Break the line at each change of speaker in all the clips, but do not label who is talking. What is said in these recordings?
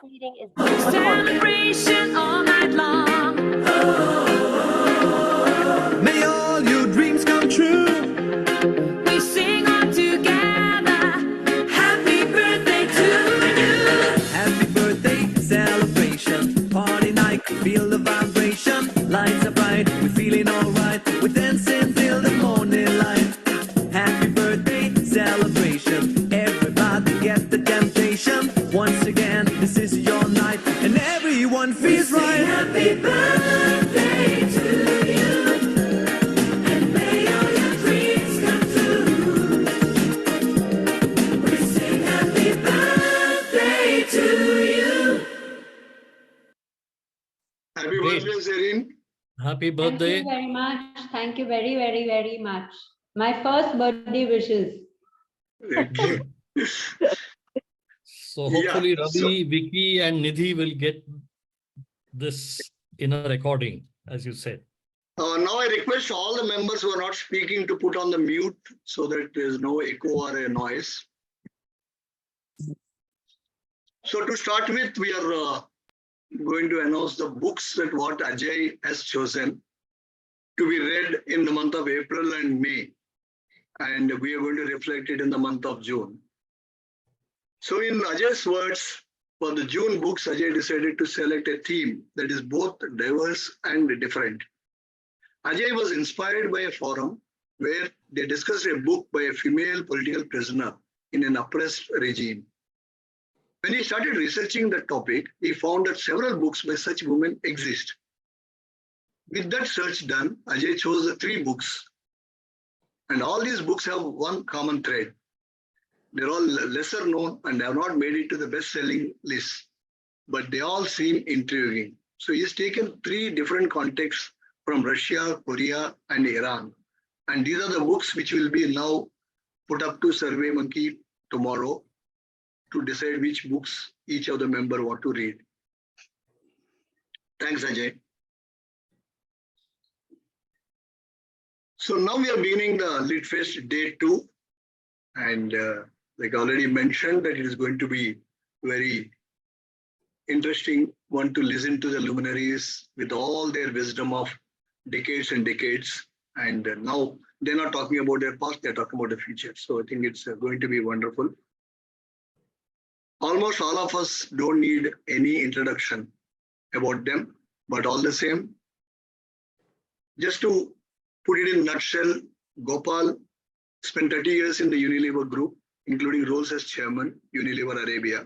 meeting is being recorded.
Celebration all night long.
May all your dreams come true.
We sing all together. Happy birthday to you.
Happy birthday celebration. Party night, feel the vibration. Lights are bright, we're feeling alright. We're dancing till the morning light. Happy birthday celebration. Everybody get the temptation. Once again, this is your night, and everyone feels right.
Happy birthday to you. And may all your dreams come true. We sing happy birthday to you.
Happy
Great.
birthday, Zareen.
Happy
Thank
birthday.
you very much. Thank you very, very, very much. My first birthday wishes.
Okay.
So hopefully
Yeah, so-
Ravi, Vicky and Nidhi will get this in a recording, as you said.
Now I request all the members who are not speaking to put on the mute so that there is no echo or a noise. So to start with, we are going to announce the books that what Ajay has chosen to be read in the month of April and May. And we are going to reflect it in the month of June. So in Ajay's words, for the June books, Ajay decided to select a theme that is both diverse and different. Ajay was inspired by a forum where they discussed a book by a female political prisoner in an oppressed regime. When he started researching the topic, he found that several books by such women exist. With that search done, Ajay chose the 3 books. And all these books have one common thread. They're all lesser known and have not made it to the best-selling list, but they all seem intriguing. So he's taken 3 different contexts from Russia, Korea, and Iran. And these are the books which will be now put up to SurveyMonkey tomorrow to decide which books each of the member want to read. Thanks, Ajay. So now we are beginning the Litfest Day 2. And like I already mentioned, that it is going to be very interesting one to listen to the luminaries with all their wisdom of decades and decades. And now they're not talking about their past, they're talking about the future. So I think it's going to be wonderful. Almost all of us don't need any introduction about them, but all the same, just to put it in a nutshell, Gopal spent 30 years in the Unilever Group, including roles as chairman, Unilever Arabia,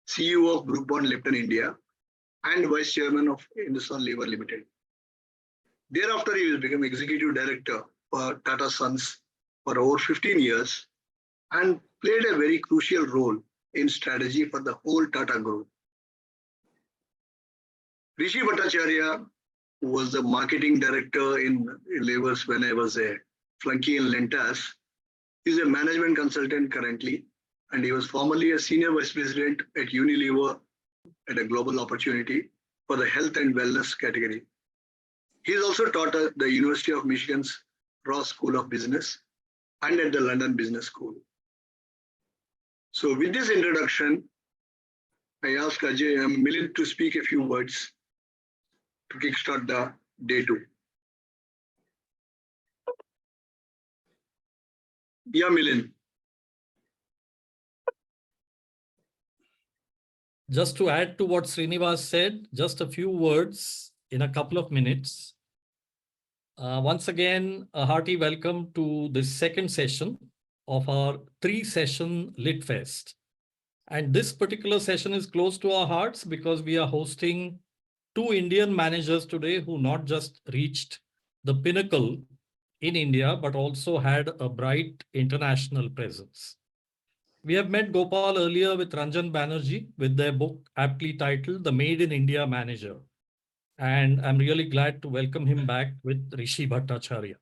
CEO of Group Bond Lipton India, and vice chairman of Hindustan Lever Limited. Thereafter, he will become executive director for Tata Sons for over 15 years and played a very crucial role in strategy for the whole Tata Group. Rishi Bhattacharya, who was the marketing director in Levers when I was a flunky in Lentas, is a management consultant currently, and he was formerly a senior vice president at Unilever at a global opportunity for the health and wellness category. He is also taught at the University of Michigan's Ross School of Business and at the London Business School. So with this introduction, I ask Ajay Milind to speak a few words to kickstart the day 2. Yeah, Milind.
Just to add to what Srinivas said, just a few words in a couple of minutes. Once again, a hearty welcome to this second session of our 3-session Litfest. And this particular session is close to our hearts because we are hosting 2 Indian managers today who not just reached the pinnacle in India, but also had a bright international presence. We have met Gopal earlier with Ranjan Banerjee with their book aptly titled The Made in India Manager. And I'm really glad to welcome him back with Rishi Bhattacharya.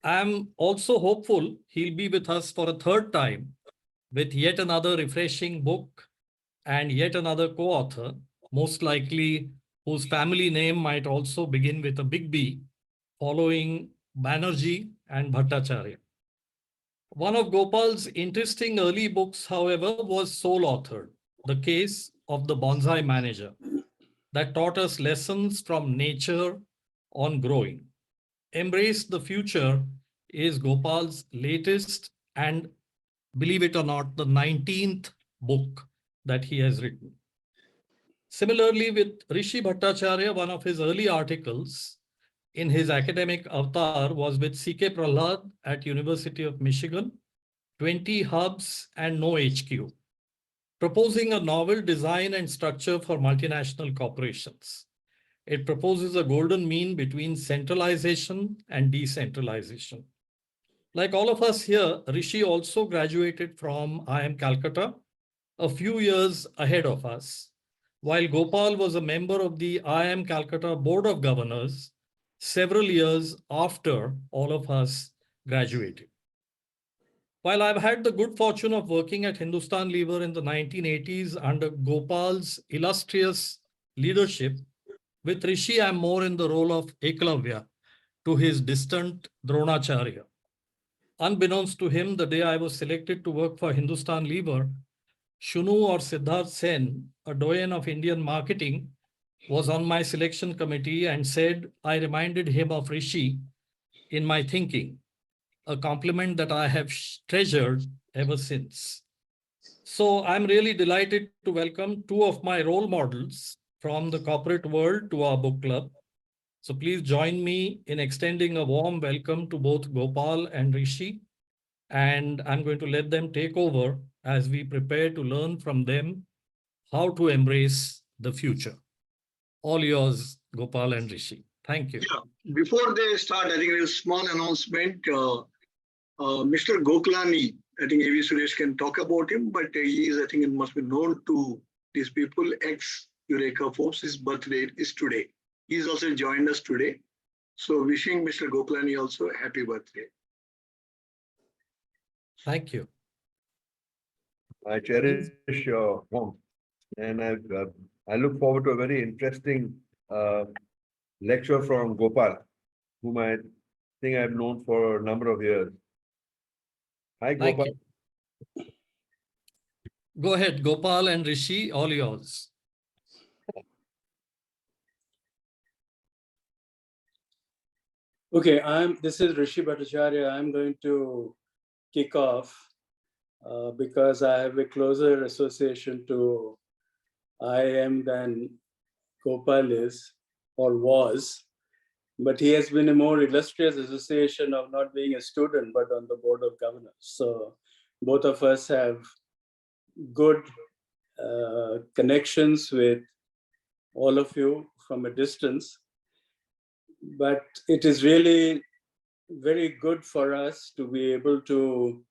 I'm also hopeful he'll be with us for a 3rd time with yet another refreshing book and yet another co-author, most likely whose family name might also begin with a big B, following Banerjee and Bhattacharya. One of Gopal's interesting early books, however, was sole authored, The Case of the bonsai manager that taught us lessons from nature on growing. Embrace the Future is Gopal's latest and, believe it or not, the 19th book that he has written. Similarly, with Rishi Bhattacharya, one of his early articles in his academic avatar was with C.K. Prahlad at University of Michigan, 20 hubs and no HQ, proposing a novel design and structure for multinational corporations. It proposes a golden mean between centralization and decentralization. Like all of us here, Rishi also graduated from IIM Calcutta a few years ahead of us, while Gopal was a member of the IIM Calcutta Board of Governors several years after all of us graduated. While I've had the good fortune of working at Hindustan Lever in the 1980s under Gopal's illustrious leadership, with Rishi, I'm more in the role of Eklavya to his distant Dronacharya. Unbeknownst to him, the day I was selected to work for Hindustan Lever, Shunu or Siddharth Sen, a doyen of Indian marketing, was on my selection committee and said I reminded him of Rishi in my thinking, a compliment that I have treasured ever since. So I'm really delighted to welcome two of my role models from the corporate world to our book club. So please join me in extending a warm welcome to both Gopal and Rishi. And I'm going to let them take over as we prepare to learn from them how to embrace the future. All yours, Gopal and Rishi. Thank you.
Yeah. Before they start, I think there's a small announcement. Mr. Goklani, I think A.V. Suresh can talk about him, but he is, I think it must be known to these people, ex-Eureka folks. His birthday is today. He's also joined us today. So wishing Mr. Goklani also a happy birthday.
Thank you.
I cherish your warmth, and I look forward to a very interesting lecture from Gopal, whom I think I've known for a number of years. Hi,
Thank
Gopal.
you. Go ahead, Gopal and Rishi, all yours.
Okay, this is Rishi Bhattacharya. I'm going to kick off because I have a closer association to IIM than Gopal is or was, but he has been a more illustrious association of not being a student, but on the board of governors. So both of us have good connections with all of you from a distance. But it is really very good for us to be able to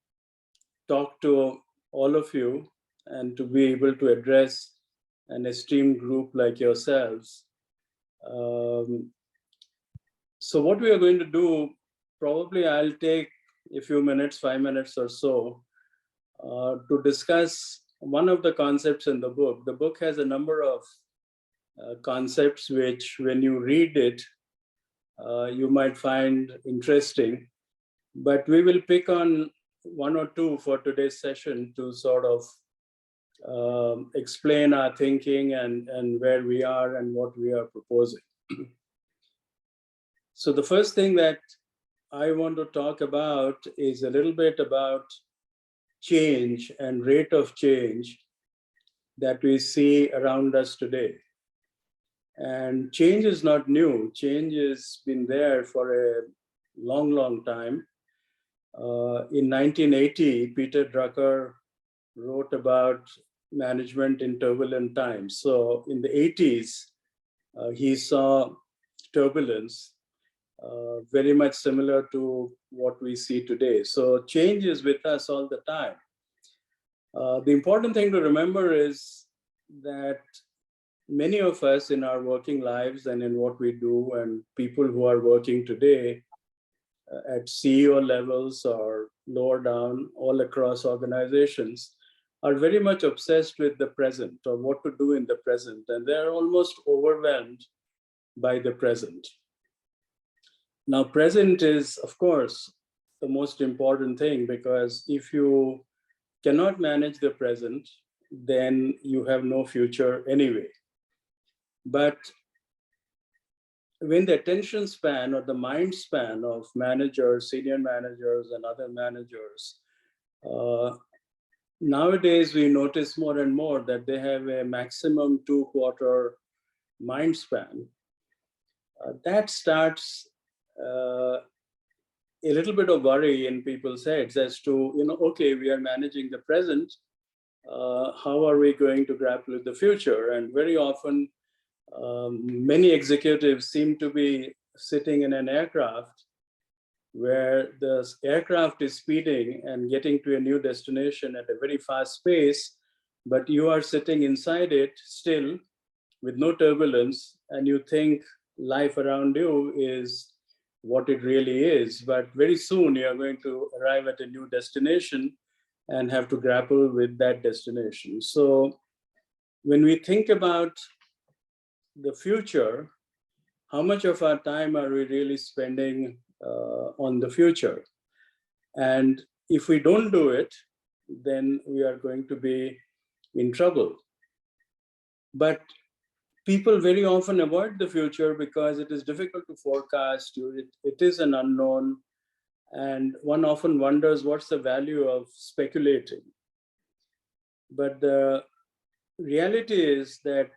talk to all of you and to be able to address an esteemed group like yourselves. So what we are going to do, probably I'll take a few minutes, 5 minutes or so, to discuss one of the concepts in the book. The book has a number of concepts which, when you read it, you might find interesting, but we will pick on one or two for today's session to sort of explain our thinking and where we are and what we are proposing. So the first thing that I want to talk about is a little bit about change and rate of change that we see around us today. And change is not new. Change has been there for a long, long time. In 1980, Peter Drucker wrote about management in turbulent times. So in the 80s, he saw turbulence very much similar to what we see today. So change is with us all the time. The important thing to remember is that many of us in our working lives and in what we do, and people who are working today at CEO levels or lower down all across organizations, are very much obsessed with the present or what to do in the present, and they're almost overwhelmed by the present. Now, present is, of course, the most important thing, because if you cannot manage the present, then you have no future anyway. But when the attention span or the mind span of managers, senior managers, and other managers, nowadays we notice more and more that they have a maximum 2-quarter mind span, that starts a little bit of worry in people's heads as to, okay, we are managing the present. How are we going to grapple with the future? And very often, many executives seem to be sitting in an aircraft where the aircraft is speeding and getting to a new destination at a very fast pace, but you are sitting inside it still with no turbulence, and you think life around you is what it really is. But very soon you are going to arrive at a new destination and have to grapple with that destination. So when we think about the future, how much of our time are we really spending on the future? And if we don't do it, then we are going to be in trouble. But people very often avoid the future because it is difficult to forecast. It is an unknown. And one often wonders what's the value of speculating. But the reality is that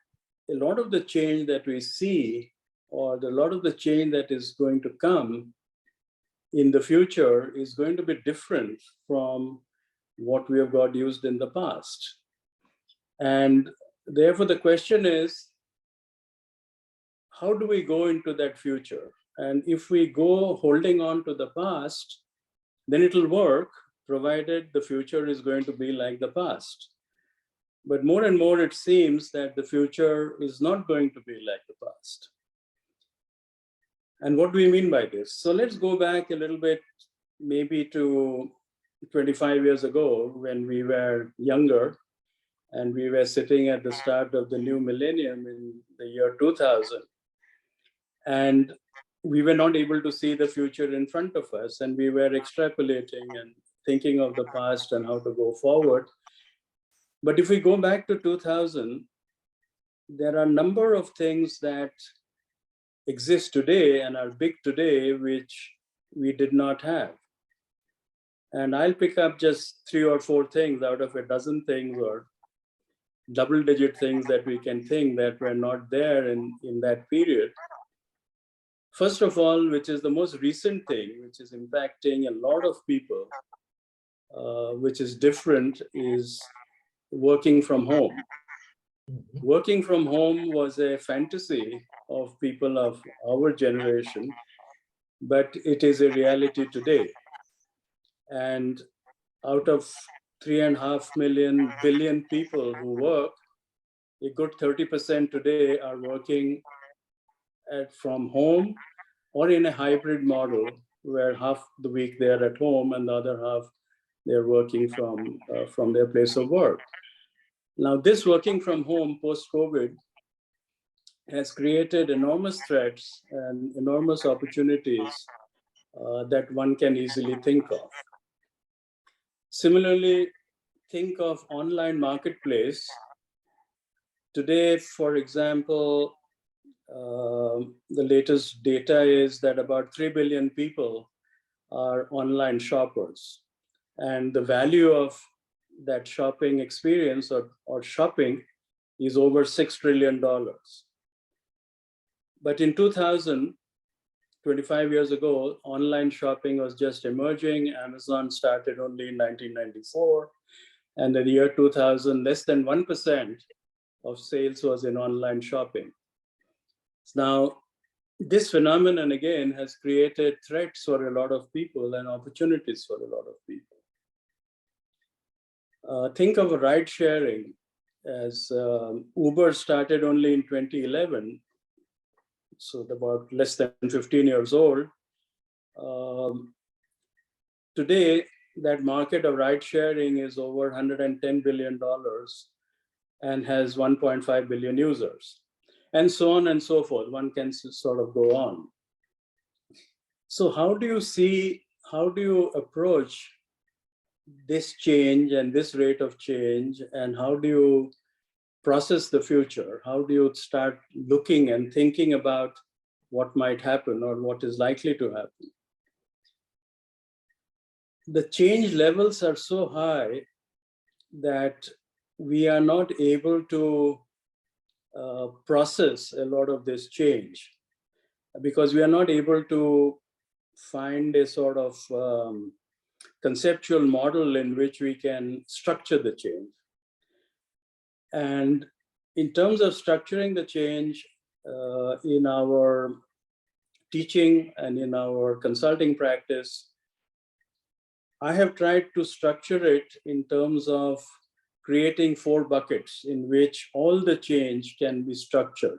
a lot of the change that we see, or a lot of the change that is going to come in the future, is going to be different from what we have got used in the past. And therefore, the question is, how do we go into that future? And if we go holding on to the past, then it'll work, provided the future is going to be like the past. But more and more, it seems that the future is not going to be like the past. And what do we mean by this? So let's go back a little bit, maybe to 25 years ago, when we were younger and we were sitting at the start of the new millennium in the year 2000. And we were not able to see the future in front of us, and we were extrapolating and thinking of the past and how to go forward. But if we go back to 2000, there are a number of things that exist today and are big today, which we did not have. And I'll pick up just 3 or 4 things out of a dozen things, or double-digit things that we can think that were not there in that period. First of all, which is the most recent thing, which is impacting a lot of people, which is different, is working from home. Working from home was a fantasy of people of our generation, but it is a reality today. And out of 3.5 billion people who work, a good 30% today are working from home or in a hybrid model where half the week they're at home and the other half they're working from their place of work. Now, this working from home post-COVID has created enormous threats and enormous opportunities that one can easily think of. Similarly, think of online marketplace. Today, for example, the latest data is that about 3 billion people are online shoppers. And the value of that shopping experience or shopping is over $6 trillion. But in 2000, 25 years ago, online shopping was just emerging. Amazon started only in 1994. And in the year 2000, less than 1% of sales was in online shopping. Now, this phenomenon, again, has created threats for a lot of people and opportunities for a lot of people. Think of ride sharing, as Uber started only in 2011, so about less than 15 years old. Today, that market of ride sharing is over $110 billion and has 1.5 billion users, and so on and so forth. One can sort of go on. So how do you approach this change and this rate of change, and how do you process the future? How do you start looking and thinking about what might happen or what is likely to happen? The change levels are so high that we are not able to process a lot of this change because we are not able to find a sort of conceptual model in which we can structure the change. And in terms of structuring the change in our teaching and in our consulting practice, I have tried to structure it in terms of creating 4 buckets in which all the change can be structured.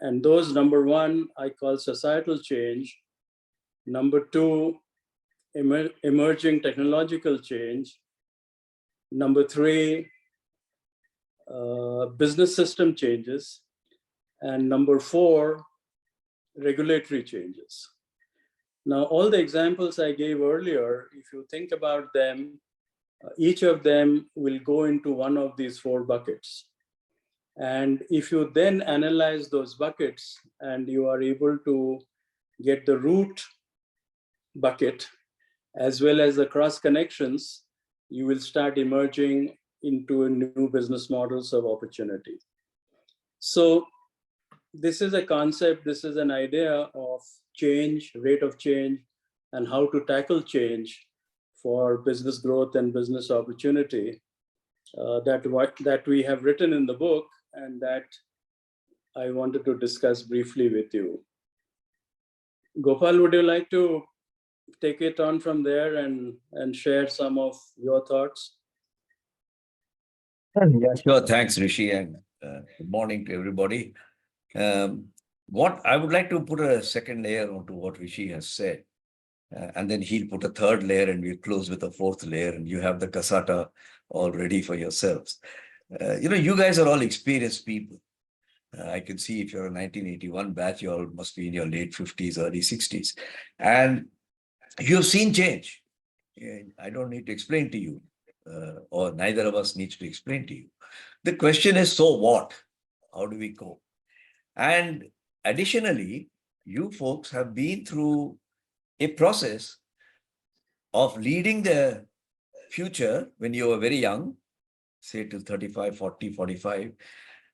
And those, number 1, I call societal change. Number 2, emerging technological change. Number 3, business system changes. And number 4, regulatory changes. Now, all the examples I gave earlier, if you think about them, each of them will go into one of these 4 buckets. And if you then analyze those buckets and you are able to get the root bucket as well as the cross connections, you will start emerging into new business models of opportunity. So this is a concept, this is an idea of change, rate of change, and how to tackle change for business growth and business opportunity that we have written in the book and that I wanted to discuss briefly with you. Gopal, would you like to take it on from there and share some of your thoughts?
Yeah, sure. Thanks, Rishi, and good morning to everybody. What I would like to put a second layer onto what Rishi has said, and then he'll put a third layer, and we'll close with a fourth layer, and you have the casata all ready for yourselves. You guys are all experienced people. I can see if you're a 1981 batch, you all must be in your late 50s, early 60s, and you've seen change. I don't need to explain to you, or neither of us needs to explain to you. The question is, so what? How do we cope? And additionally, you folks have been through a process of leading the future when you were very young, say till 35, 40, 45,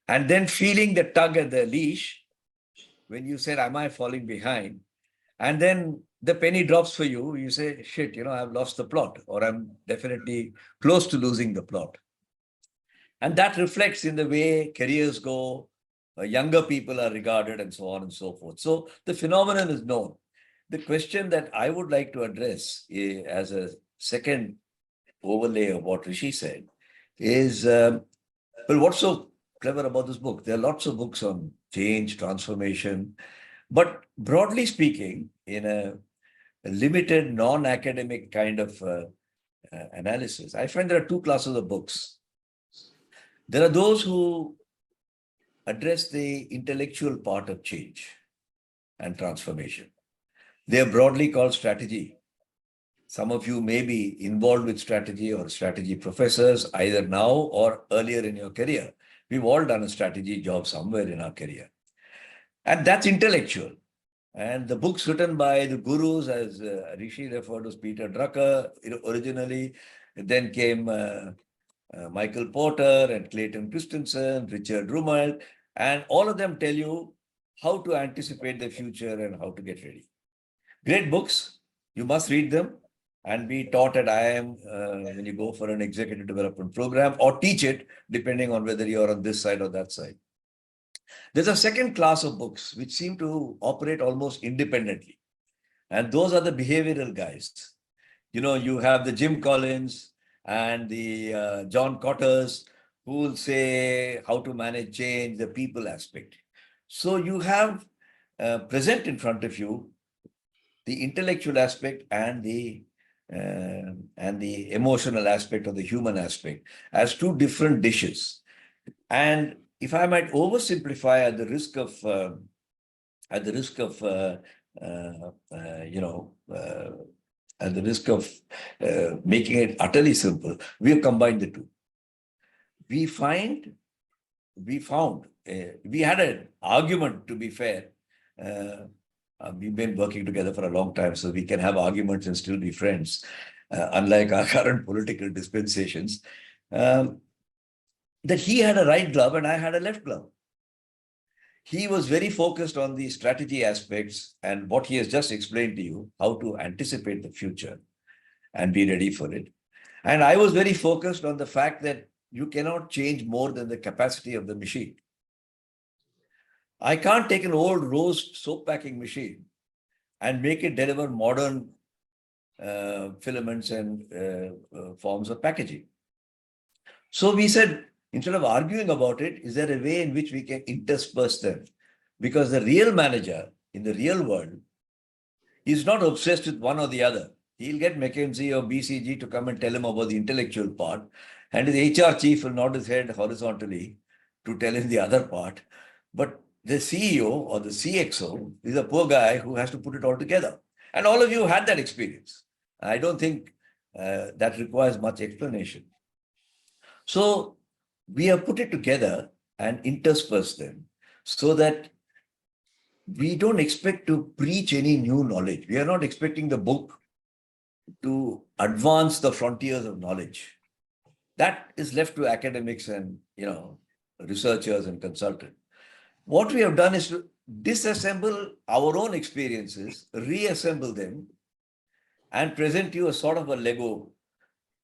and then feeling the tug at the leash when you said, am I falling behind? And then the penny drops for you, you say, shit, I've lost the plot, or I'm definitely close to losing the plot. And that reflects in the way careers go, younger people are regarded, and so on and so forth. So the phenomenon is known. The question that I would like to address as a second overlay of what Rishi said is, well, what's so clever about this book? There are lots of books on change, transformation, but broadly speaking, in a limited, non-academic kind of analysis, I find there are 2 classes of books. There are those who address the intellectual part of change and transformation. They are broadly called strategy. Some of you may be involved with strategy or strategy professors, either now or earlier in your career. We've all done a strategy job somewhere in our career. And that's intellectual. And the books written by the gurus, as Rishi referred to Peter Drucker originally, then came Michael Porter and Clayton Christensen, Richard Rumelt, and all of them tell you how to anticipate the future and how to get ready. Great books. You must read them and be taught at IIM when you go for an executive development program, or teach it depending on whether you're on this side or that side. There's a second class of books which seem to operate almost independently. And those are the behavioral guys. You have the Jim Collins and the John Cotters who will say how to manage change, the people aspect. So you have present in front of you the intellectual aspect and the emotional aspect or the human aspect as 2 different dishes. And if I might oversimplify at the risk of at the risk of making it utterly simple, we have combined the two. We found, we had an argument, to be fair. We've been working together for a long time, so we can have arguments and still be friends, unlike our current political dispensations. That he had a right glove and I had a left glove. He was very focused on the strategy aspects and what he has just explained to you, how to anticipate the future and be ready for it. And I was very focused on the fact that you cannot change more than the capacity of the machine. I can't take an old rose soap packing machine and make it deliver modern filaments and forms of packaging. So we said, instead of arguing about it, is there a way in which we can intersperse them? Because the real manager in the real world is not obsessed with one or the other. He'll get McKinsey or BCG to come and tell him about the intellectual part, and his HR chief will nod his head horizontally to tell him the other part. But the CEO or the CXO is a poor guy who has to put it all together. And all of you had that experience. I don't think that requires much explanation. So we have put it together and interspersed them so that we don't expect to preach any new knowledge. We are not expecting the book to advance the frontiers of knowledge. That is left to academics and, researchers and consultants. What we have done is to disassemble our own experiences, reassemble them, and present you a sort of a Lego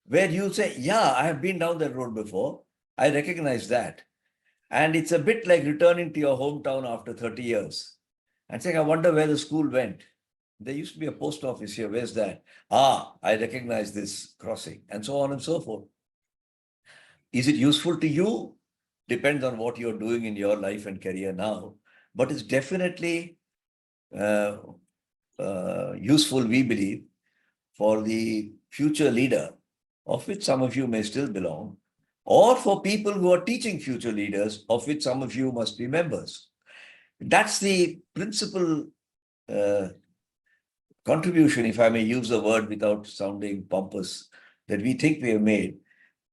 where you say, yeah, I have been down that road before. I recognize that. And it's a bit like returning to your hometown after 30 years and saying, I wonder where the school went. There used to be a post office here. Where's that? I recognize this crossing, and so on and so forth. Is it useful to you? Depends on what you're doing in your life and career now. But it's definitely useful, we believe, for the future leader, of which some of you may still belong, or for people who are teaching future leaders, of which some of you must be members. That's the principal contribution, if I may use the word without sounding pompous, that we think we have made,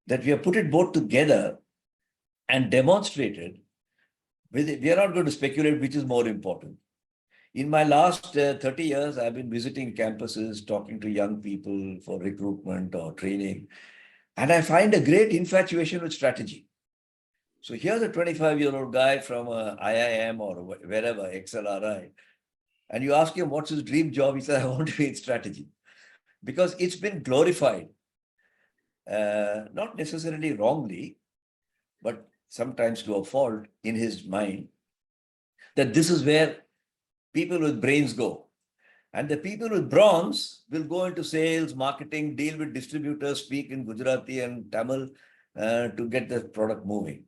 that we have put it both together and demonstrated. We are not going to speculate which is more important. In my last 30 years, I've been visiting campuses, talking to young people for recruitment or training, and I find a great infatuation with strategy. So here's a 25-year-old guy from IIM or wherever, XLRI, and you ask him what's his dream job, he says, I want to be in strategy. Because it's been glorified, not necessarily wrongly, but sometimes to a fault in his mind, that this is where people with brains go. And the people with bronze will go into sales, marketing, deal with distributors, speak in Gujarati and Tamil to get the product moving.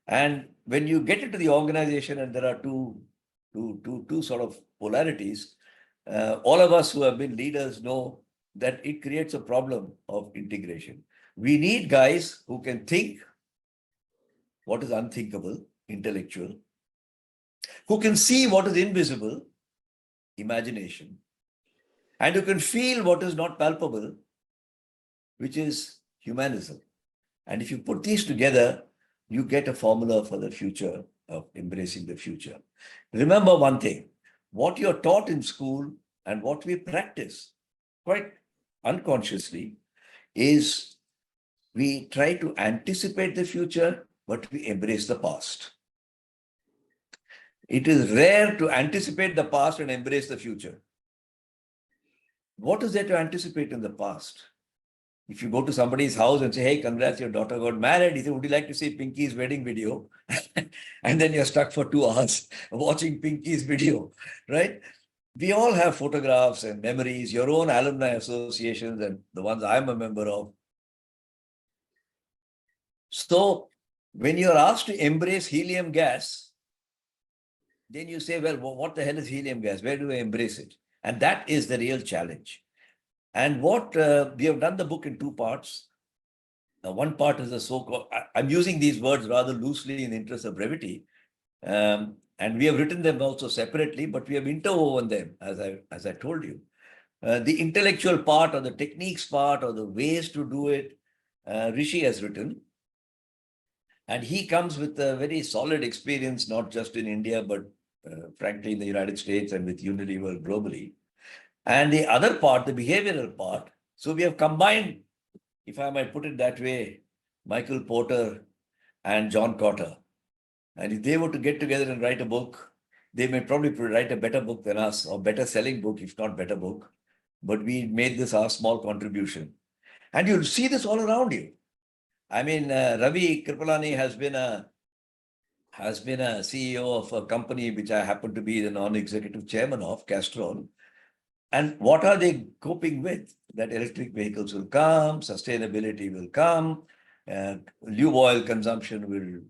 And when you get into the organization and there are two sort of polarities, all of us who have been leaders know that it creates a problem of integration. We need guys who can think what is unthinkable, intellectual, who can see what is invisible, imagination, and who can feel what is not palpable, which is humanism. And if you put these together, you get a formula for the future of embracing the future. Remember one thing, what you're taught in school and what we practice quite unconsciously is we try to anticipate the future, but we embrace the past. It is rare to anticipate the past and embrace the future. What is there to anticipate in the past? If you go to somebody's house and say, hey, congrats, your daughter got married, he said, would you like to see Pinky's wedding video? And then you're stuck for 2 hours watching Pinky's video, right? We all have photographs and memories, your own alumni associations and the ones I'm a member of. So when you're asked to embrace helium gas, then you say, well, what the hell is helium gas? Where do I embrace it? And that is the real challenge. And what we have done the book in 2 parts. One part is the so-called, I'm using these words rather loosely in the interest of brevity. And we have written them also separately, but we have interwoven them, as I told you. The intellectual part or the techniques part or the ways to do it, Rishi has written. And he comes with a very solid experience, not just in India, but frankly in the United States and with Unilever globally. And the other part, the behavioral part, so we have combined, if I might put it that way, Michael Porter and John Cotter. And if they were to get together and write a book, they may probably write a better book than us, or better selling book, if not better book. But we made this our small contribution. And you'll see this all around you. I mean, Ravi Kripalani has been a CEO of a company which I happen to be the non-executive chairman of, Castrol. And what are they coping with? That electric vehicles will come, sustainability will come, lube oil consumption will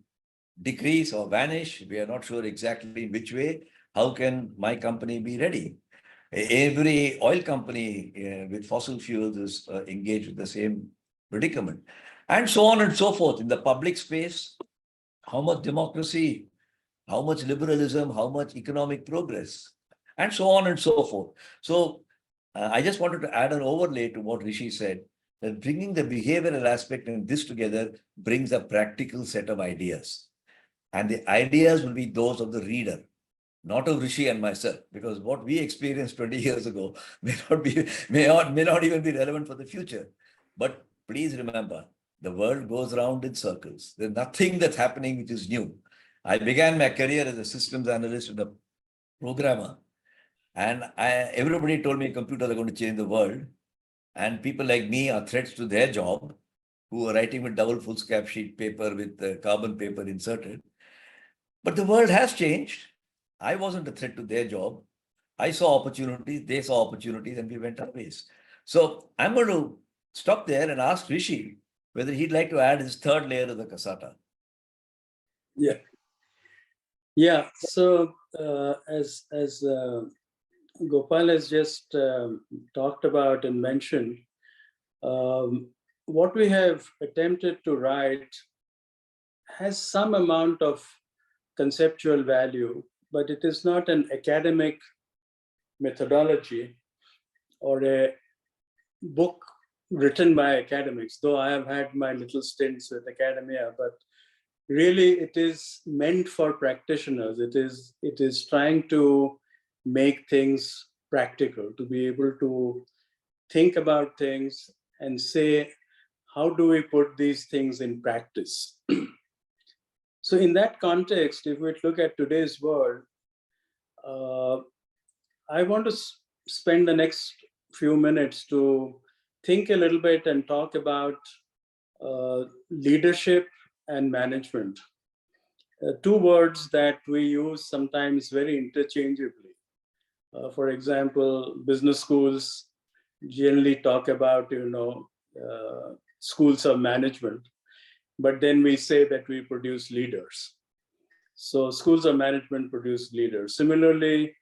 decrease or vanish. We are not sure exactly in which way. How can my company be ready? Every oil company with fossil fuels is engaged with the same predicament. And so on and so forth. In the public space, how much democracy, how much liberalism, how much economic progress, and so on and so forth. So I just wanted to add an overlay to what Rishi said, that bringing the behavioral aspect and this together brings a practical set of ideas. And the ideas will be those of the reader, not of Rishi and myself, because what we experienced 20 years ago may not even be relevant for the future. But please remember, the world goes around in circles. There's nothing that's happening which is new. I began my career as a systems analyst and a programmer. And everybody told me computers are going to change the world. And people like me are threats to their job, who are writing with double foolscap sheet paper with carbon paper inserted. But the world has changed. I wasn't a threat to their job. I saw opportunities, they saw opportunities, and we went our ways. So I'm going to stop there and ask Rishi whether he'd like to add his third layer of the casata.
Yeah. Yeah. So as Gopal has just talked about and mentioned, what we have attempted to write has some amount of conceptual value, but it is not an academic methodology or a book written by academics, though I have had my little stints with academia, but really it is meant for practitioners. It is trying to make things practical, to be able to think about things and say, how do we put these things in practice? So in that context, if we look at today's world, I want to spend the next few minutes to think a little bit and talk about leadership and management. Two words that we use sometimes very interchangeably. For example, business schools generally talk about, schools of management, but then we say that we produce leaders. So schools of management produce leaders. Similarly,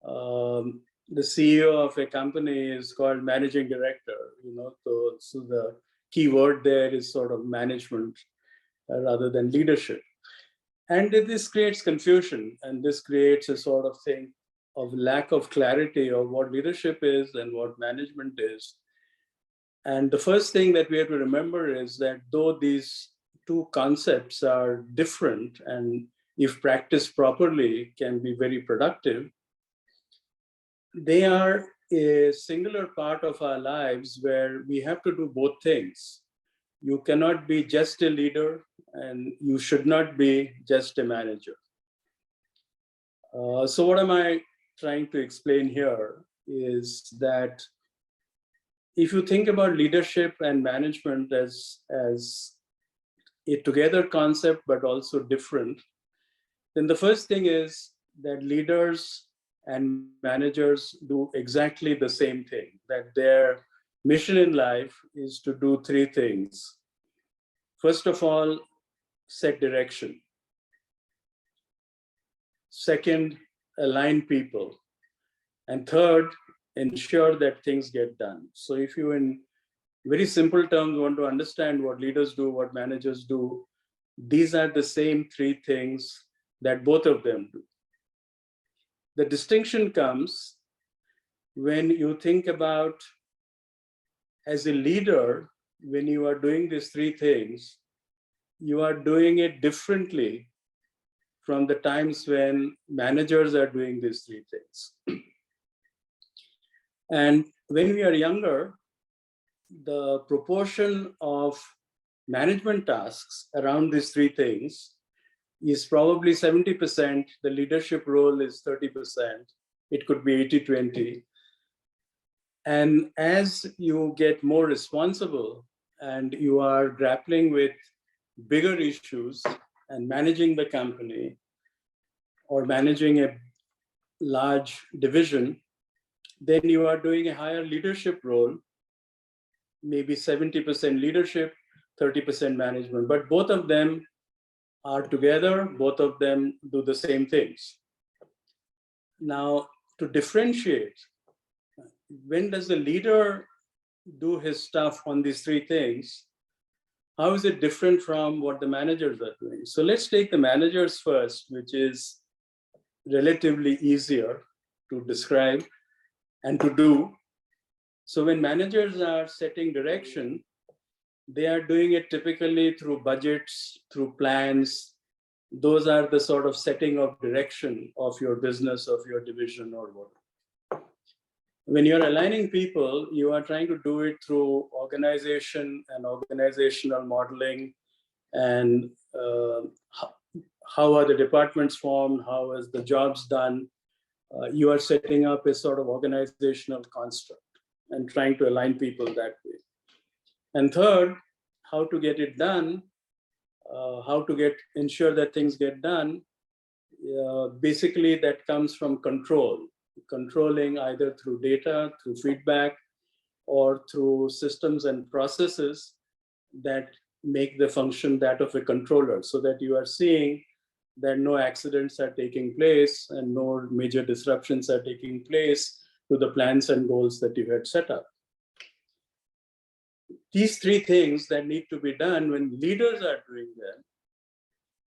the CEO of a company is called managing director, so the key word there is sort of management rather than leadership. And this creates confusion, and this creates a sort of thing of lack of clarity of what leadership is and what management is. And the first thing that we have to remember is that though these two concepts are different and if practiced properly can be very productive, they are a singular part of our lives where we have to do both things. You cannot be just a leader and you should not be just a manager. So what am I trying to explain here is that if you think about leadership and management as a together concept, but also different, then the first thing is that leaders and managers do exactly the same thing, that their mission in life is to do three things. First of all, set direction. Second, align people. And third, ensure that things get done. So if you, in very simple terms, want to understand what leaders do, what managers do, these are the same three things that both of them do. The distinction comes when you think about as a leader, when you are doing these three things, you are doing it differently from the times when managers are doing these three things. And when we are younger, the proportion of management tasks around these three things is probably 70%. The leadership role is 30%. It could be 80-20. And as you get more responsible and you are grappling with bigger issues and managing the company or managing a large division, then you are doing a higher leadership role, maybe 70% leadership, 30% management. But both of them are together, both of them do the same things. Now, to differentiate, when does the leader do his stuff on these three things? How is it different from what the managers are doing? So let's take the managers first, which is relatively easier to describe and to do. So when managers are setting direction, they are doing it typically through budgets, through plans. Those are the sort of setting of direction of your business, of your division, or what. When you're aligning people, you are trying to do it through organization and organizational modeling, and how are the departments formed, how is the jobs done. You are setting up a sort of organizational construct and trying to align people that way. And third, how to get it done, how to ensure that things get done. Basically, that comes from controlling either through data, through feedback, or through systems and processes that make the function that of a controller, so that you are seeing that no accidents are taking place and no major disruptions are taking place to the plans and goals that you had set up. These three things that need to be done when leaders are doing them,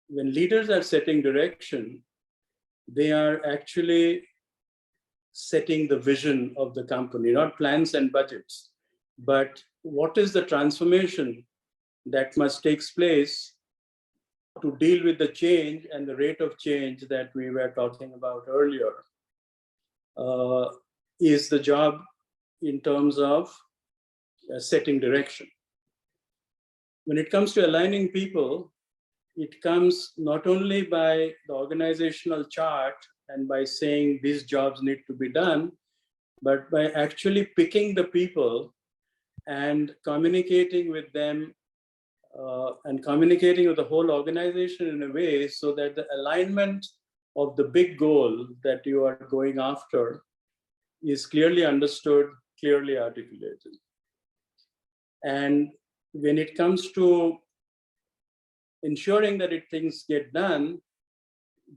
when leaders are setting direction, they are actually setting the vision of the company, not plans and budgets, but what is the transformation that must take place to deal with the change and the rate of change that we were talking about earlier, is the job in terms of setting direction. When it comes to aligning people, it comes not only by the organizational chart and by saying these jobs need to be done, but by actually picking the people and communicating with them and communicating with the whole organization in a way so that the alignment of the big goal that you are going after is clearly understood, clearly articulated. And when it comes to ensuring that things get done,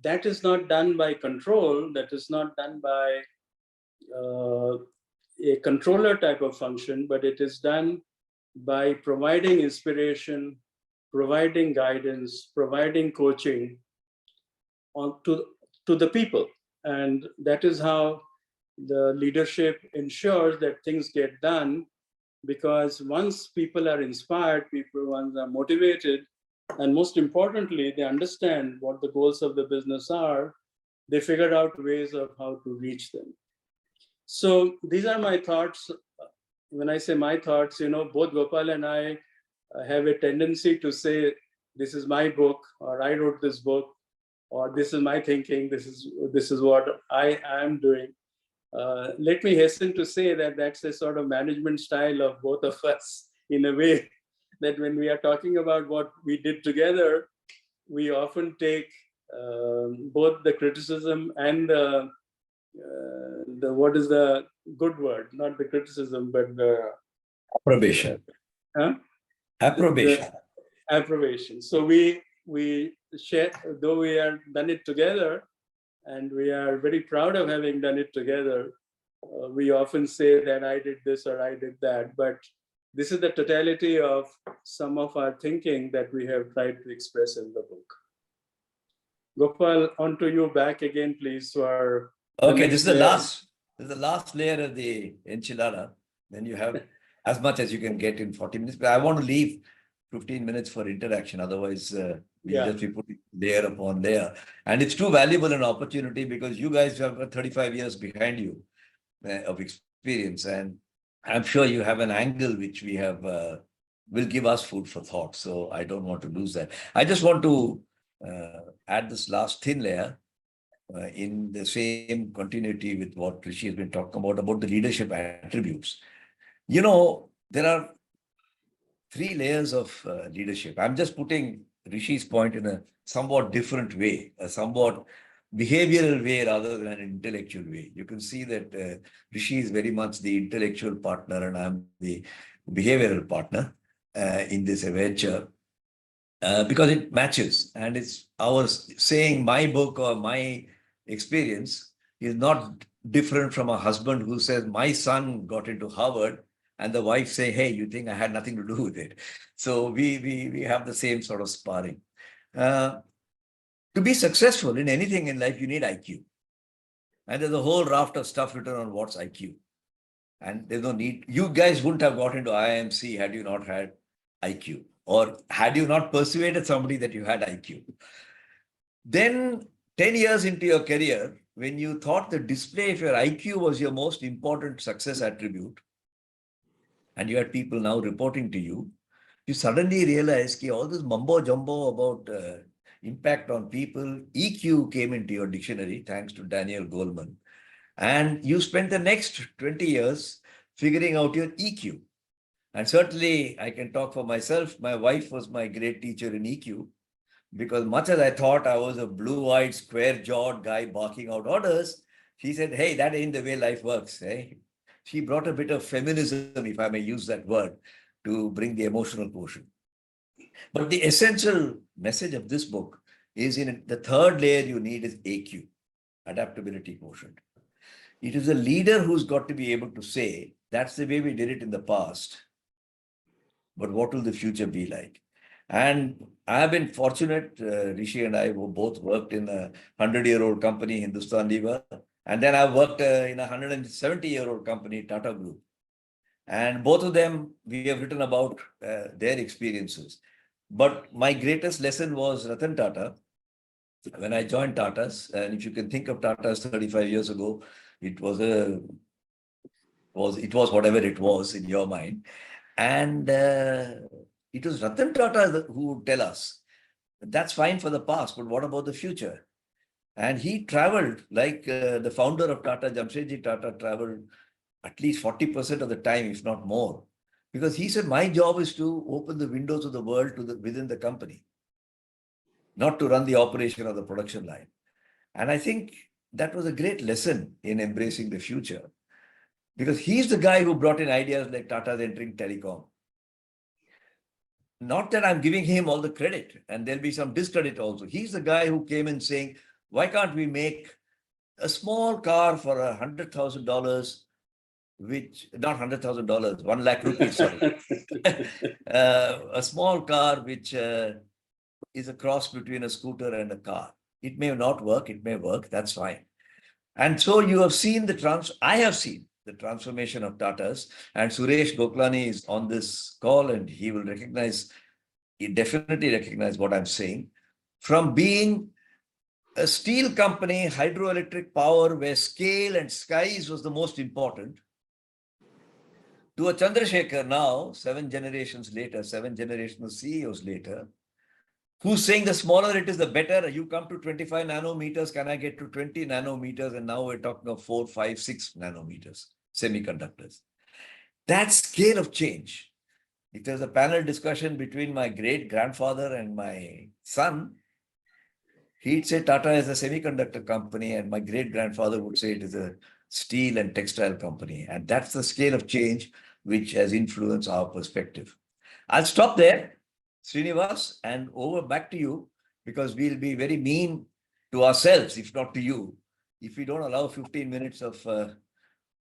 that is not done by control, that is not done by a controller type of function, but it is done by providing inspiration, providing guidance, providing coaching to the people. And that is how the leadership ensures that things get done, because once people are inspired, once are motivated, and most importantly, they understand what the goals of the business are, they figure out ways of how to reach them. So these are my thoughts. When I say my thoughts, both Gopal and I have a tendency to say, this is my book, or I wrote this book, or this is my thinking, this is what I am doing. Let me hasten to say that that's a sort of management style of both of us, in a way that when we are talking about what we did together, we often take both the criticism and the what is the good word? Not the criticism, but the
Approbation.
Huh?
Approbation.
Approbation. So we share, though we have done it together, and we are very proud of having done it together. We often say that I did this or I did that, but this is the totality of some of our thinking that we have tried to express in the book. Gopal, on to you back again, please.
Okay, this is the This is the last layer of the enchilada. Then you have as much as you can get in 40 minutes. But I want to leave 15 minutes for interaction. Otherwise, we'll
Yeah.
just be putting layer upon layer. And it's too valuable an opportunity because you guys have got 35 years behind you of experience. And I'm sure you have an angle which we have will give us food for thought. So I don't want to lose that. I just want to add this last thin layer in the same continuity with what Rishi has been talking about the leadership attributes. You know, there are 3 layers of leadership. I'm just putting Rishi's point in a somewhat different way, a somewhat behavioral way rather than an intellectual way. You can see that Rishi is very much the intellectual partner and I'm the behavioral partner in this adventure. Because it matches and it's ours saying my book or my experience is not different from a husband who says my son got into Harvard and the wife say, hey, you think I had nothing to do with it. So we have the same sort of sparring. To be successful in anything in life, you need IQ. And there's a whole raft of stuff written on what's IQ. And there's no need. You guys wouldn't have got into IIMC had you not had IQ. Or had you not persuaded somebody that you had IQ. Then 10 years into your career, when you thought the display of your IQ was your most important success attribute, and you had people now reporting to you, you suddenly realize that all this mumbo jumbo about impact on people, EQ came into your dictionary, thanks to Daniel Goleman. And you spent the next 20 years figuring out your EQ. And certainly I can talk for myself. My wife was my great teacher in EQ because much as I thought I was a blue-eyed, square-jawed guy barking out orders, she said, hey, that ain't the way life works. Eh? She brought a bit of feminism, if I may use that word, to bring the emotional quotient. But the essential message of this book is in the third layer you need is AQ, adaptability quotient. It is a leader who's got to be able to say, that's the way we did it in the past. But what will the future be like? And I have been fortunate, Rishi and I both worked in a 100-year-old company, Hindustan Lever. And then I worked in a 170-year-old company, Tata Group. And both of them, we have written about their experiences. But my greatest lesson was Ratan Tata. When I joined Tata's, and if you can think of Tata's 35 years ago, it was whatever it was in your mind. And it was Ratan Tata who would tell us, that's fine for the past, but what about the future? And he traveled like the founder of Tata, Jamshedji Tata, traveled at least 40% of the time, if not more. Because he said, my job is to open the windows of the world to within the company, not to run the operation of the production line. And I think that was a great lesson in embracing the future. Because he's the guy who brought in ideas like Tata's entering telecom. Not that I'm giving him all the credit, and there'll be some discredit also. He's the guy who came in saying, why can't we make a small car for $100,000, which, not $100,000, 1 lakh rupees, sorry. A small car which is a cross between a scooter and a car. It may not work, it may work, that's fine. And so you have seen I have seen the transformation of Tata's, and Suresh Goklani is on this call and he will definitely recognize what I'm saying. From being a steel company, hydroelectric power, where scale and skies was the most important, to a Chandrasekhar now, 7 generations later, 7 generations of CEOs later, who's saying the smaller it is, the better. You come to 25 nanometers, can I get to 20 nanometers? And now we're talking of 4, 5, 6 nanometers, semiconductors. That scale of change. If there's a panel discussion between my great grandfather and my son, he'd say Tata is a semiconductor company, and my great grandfather would say it is a steel and textile company. And that's the scale of change which has influenced our perspective. I'll stop there, Srinivas, and over back to you, because we'll be very mean to ourselves, if not to you, if we don't allow 15 minutes of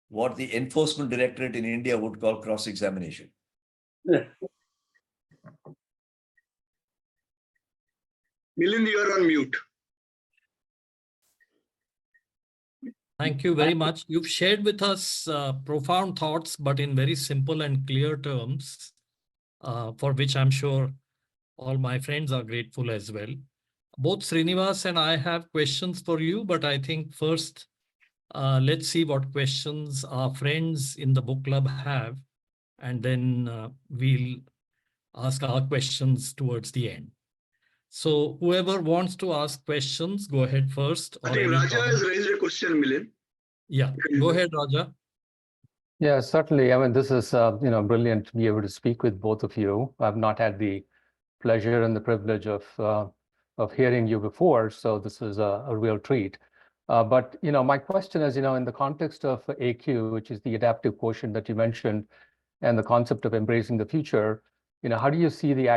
what the Enforcement Directorate in India would call cross-examination.
Milind, you are on mute.
Thank you very much. You've shared with us profound thoughts, but in very simple and clear terms, for which I'm sure all my friends are grateful as well. Both Srinivas and I have questions for you, but I think first, let's see what questions our friends in the book club have, and then we'll ask our questions towards the end. So whoever wants to ask questions, go ahead first.
I
Or
think
any
Raja has
comment.
raised a question, Milind.
Yeah, go ahead, Raja.
Yeah, certainly. I mean, this is, brilliant to be able to speak with both of you. I've not had the pleasure and the privilege of hearing you before, so this is a real treat. But, my question is, in the context of AQ, which is the adaptive quotient that you mentioned, and the concept of embracing the future, how do you see the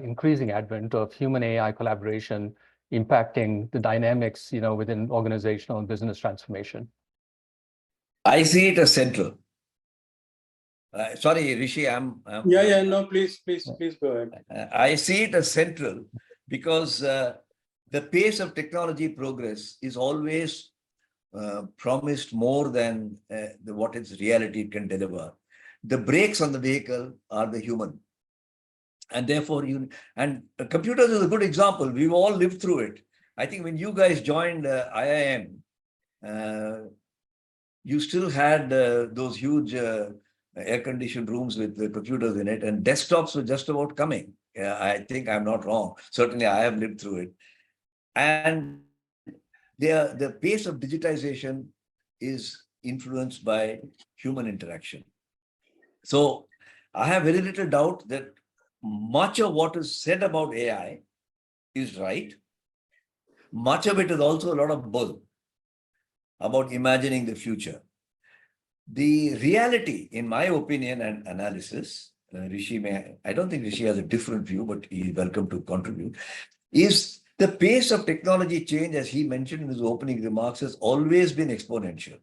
increasing advent of human AI collaboration impacting the dynamics, within organizational and business transformation?
I see it as central. Sorry, Rishi,
No, please go ahead.
I see it as central because the pace of technology progress is always promised more than what its reality can deliver. The brakes on the vehicle are the human. And therefore, computers is a good example. We've all lived through it. I think when you guys joined IIM, you still had those huge air-conditioned rooms with the computers in it, and desktops were just about coming. I think I'm not wrong. Certainly, I have lived through it. And the pace of digitization is influenced by human interaction. So I have very little doubt that much of what is said about AI is right. Much of it is also a lot of bull about imagining the future. The reality, in my opinion and analysis, I don't think Rishi has a different view, but he is welcome to contribute, is the pace of technology change, as he mentioned in his opening remarks, has always been exponential.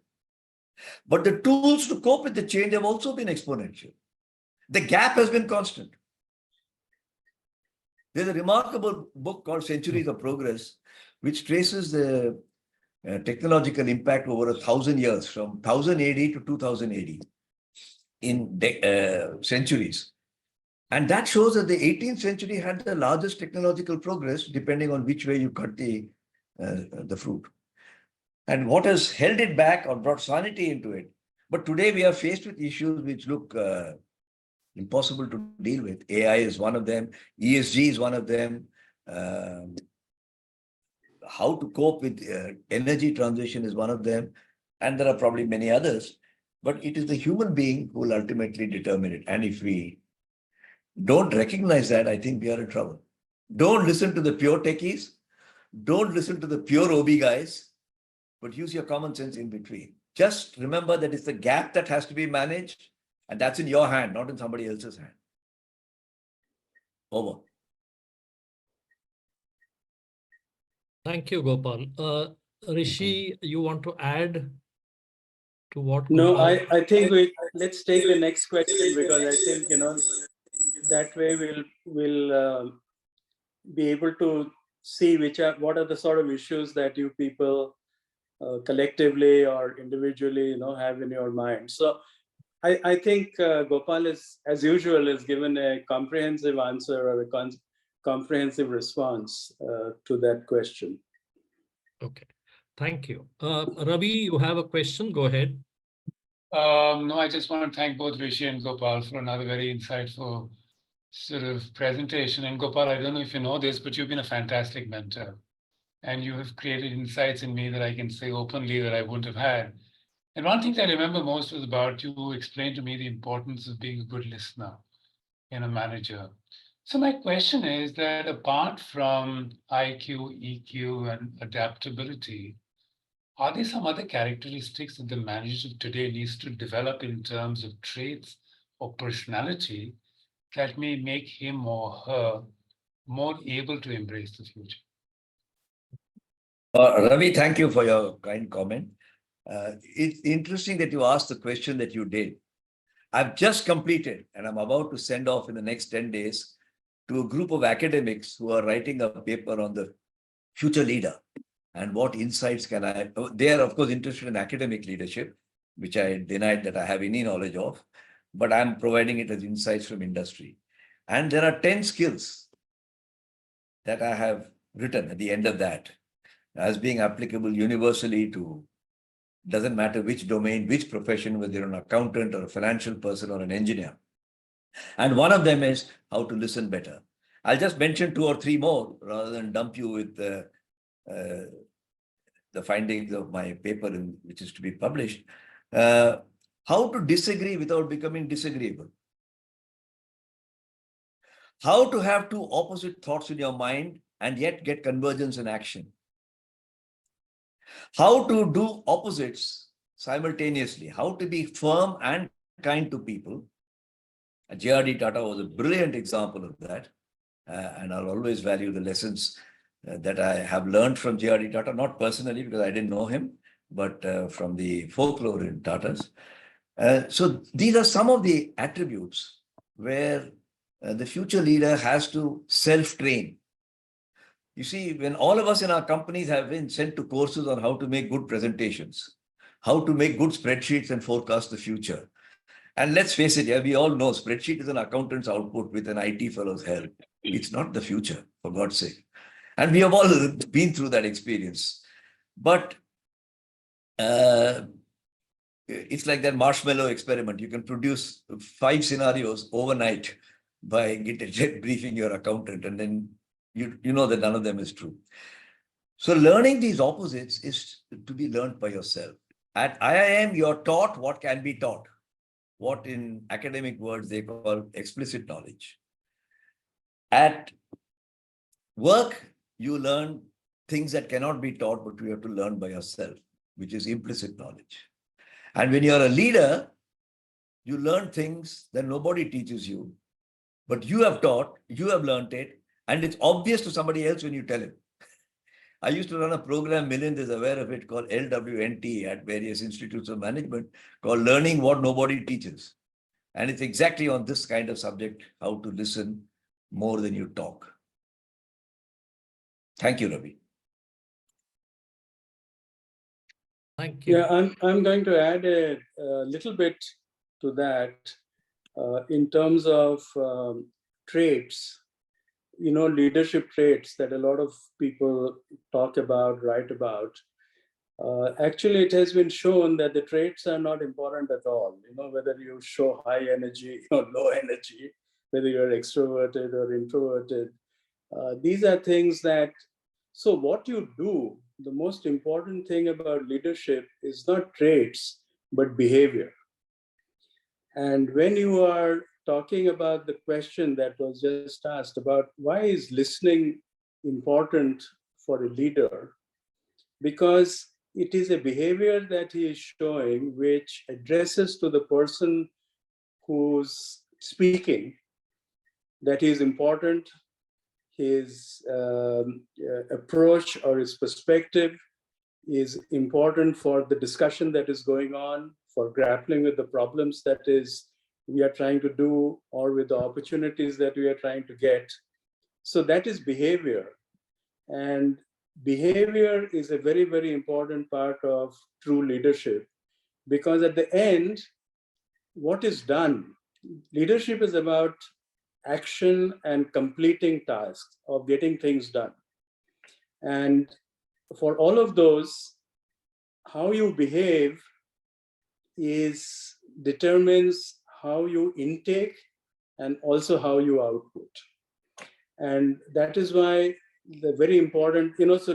But the tools to cope with the change have also been exponential. The gap has been constant. There's a remarkable book called Centuries of Progress, which traces the technological impact over 1,000 years, from 1000 AD to 2000 AD, in centuries. And that shows that the 18th century had the largest technological progress, depending on which way you cut the fruit. And what has held it back or brought sanity into it. But today we are faced with issues which look impossible to deal with. AI is one of them. ESG is one of them. How to cope with energy transition is one of them. And there are probably many others. But it is the human being who will ultimately determine it. And if we don't recognize that, I think we are in trouble. Don't listen to the pure techies. Don't listen to the pure OB guys, but use your common sense in between. Just remember that it's the gap that has to be managed, and that's in your hand, not in somebody else's hand. Over.
Thank you, Gopal. Rishi, you want to add to what?
No,
Gopal?
I think let's take the next question, because I think, that way we'll be able to see what are the sort of issues that you people collectively or individually, have in your mind. So I think Gopal is, as usual, has given a comprehensive answer or a comprehensive response to that question.
Okay, thank you. Ravi, you have a question? Go ahead.
No, I just want to thank both Rishi and Gopal for another very insightful sort of presentation. And Gopal, I don't know if you know this, but you've been a fantastic mentor. And you have created insights in me that I can say openly that I wouldn't have had. And one thing that I remember most was about you explained to me the importance of being a good listener in a manager. So my question is that apart from IQ, EQ, and adaptability, are there some other characteristics that the manager of today needs to develop in terms of traits or personality that may make him or her more able to embrace the future?
Ravi, thank you for your kind comment. It's interesting that you asked the question that you did. I've just completed, and I'm about to send off in the next 10 days to a group of academics who are writing a paper on the future leader. and what insights can I, they are of course interested in academic leadership, which I denied that I have any knowledge of, but I'm providing it as insights from industry. And there are 10 skills that I have written at the end of that as being applicable universally to, doesn't matter which domain, which profession, whether you're an accountant or a financial person or an engineer. And one of them is how to listen better. I'll just mention 2 or 3 more rather than dump you with the findings of my paper, which is to be published. How to disagree without becoming disagreeable. How to have 2 opposite thoughts in your mind and yet get convergence in action. How to do opposites simultaneously. How to be firm and kind to people. J.R.D. Tata was a brilliant example of that. And I'll always value the lessons that I have learned from J.R.D. Tata, not personally because I didn't know him, but from the folklore in Tatas. So these are some of the attributes where the future leader has to self-train. You see, when all of us in our companies have been sent to courses on how to make good presentations, how to make good spreadsheets and forecast the future. And let's face it, yeah, we all know spreadsheet is an accountant's output with an IT fellow's help. It's not the future, for God's sake. And we have all been through that experience. But it's like that marshmallow experiment. You can produce 5 scenarios overnight by briefing your accountant, and then you know that none of them is true. So learning these opposites is to be learned by yourself. At IIM, you're taught what can be taught, what in academic words they call explicit knowledge. At work, you learn things that cannot be taught, but you have to learn by yourself, which is implicit knowledge. And when you're a leader, you learn things that nobody teaches you, but you have taught, you have learned it, and it's obvious to somebody else when you tell him. I used to run a program, Milind is aware of it, called LWNT at various institutes of management, called Learning What Nobody Teaches. And it's exactly on this kind of subject, how to listen more than you talk. Thank you, Ravi.
Thank you.
Yeah, I'm going to add a little bit to that in terms of traits, leadership traits that a lot of people talk about, write about. Actually, it has been shown that the traits are not important at all. Whether you show high energy or low energy, whether you're extroverted or introverted. These are things that, so what you do, the most important thing about leadership is not traits, but behavior. And when you are talking about the question that was just asked about why is listening important for a leader, because it is a behavior that he is showing which addresses to the person who's speaking that is important, his approach or his perspective is important for the discussion that is going on, for grappling with the problems that we are trying to do, or with the opportunities that we are trying to get. So that is behavior. And behavior is a very, very important part of true leadership, because at the end, what is done? Leadership is about action and completing tasks, of getting things done. And for all of those, how you behave determines how you intake and also how you output. And that is why the very important, so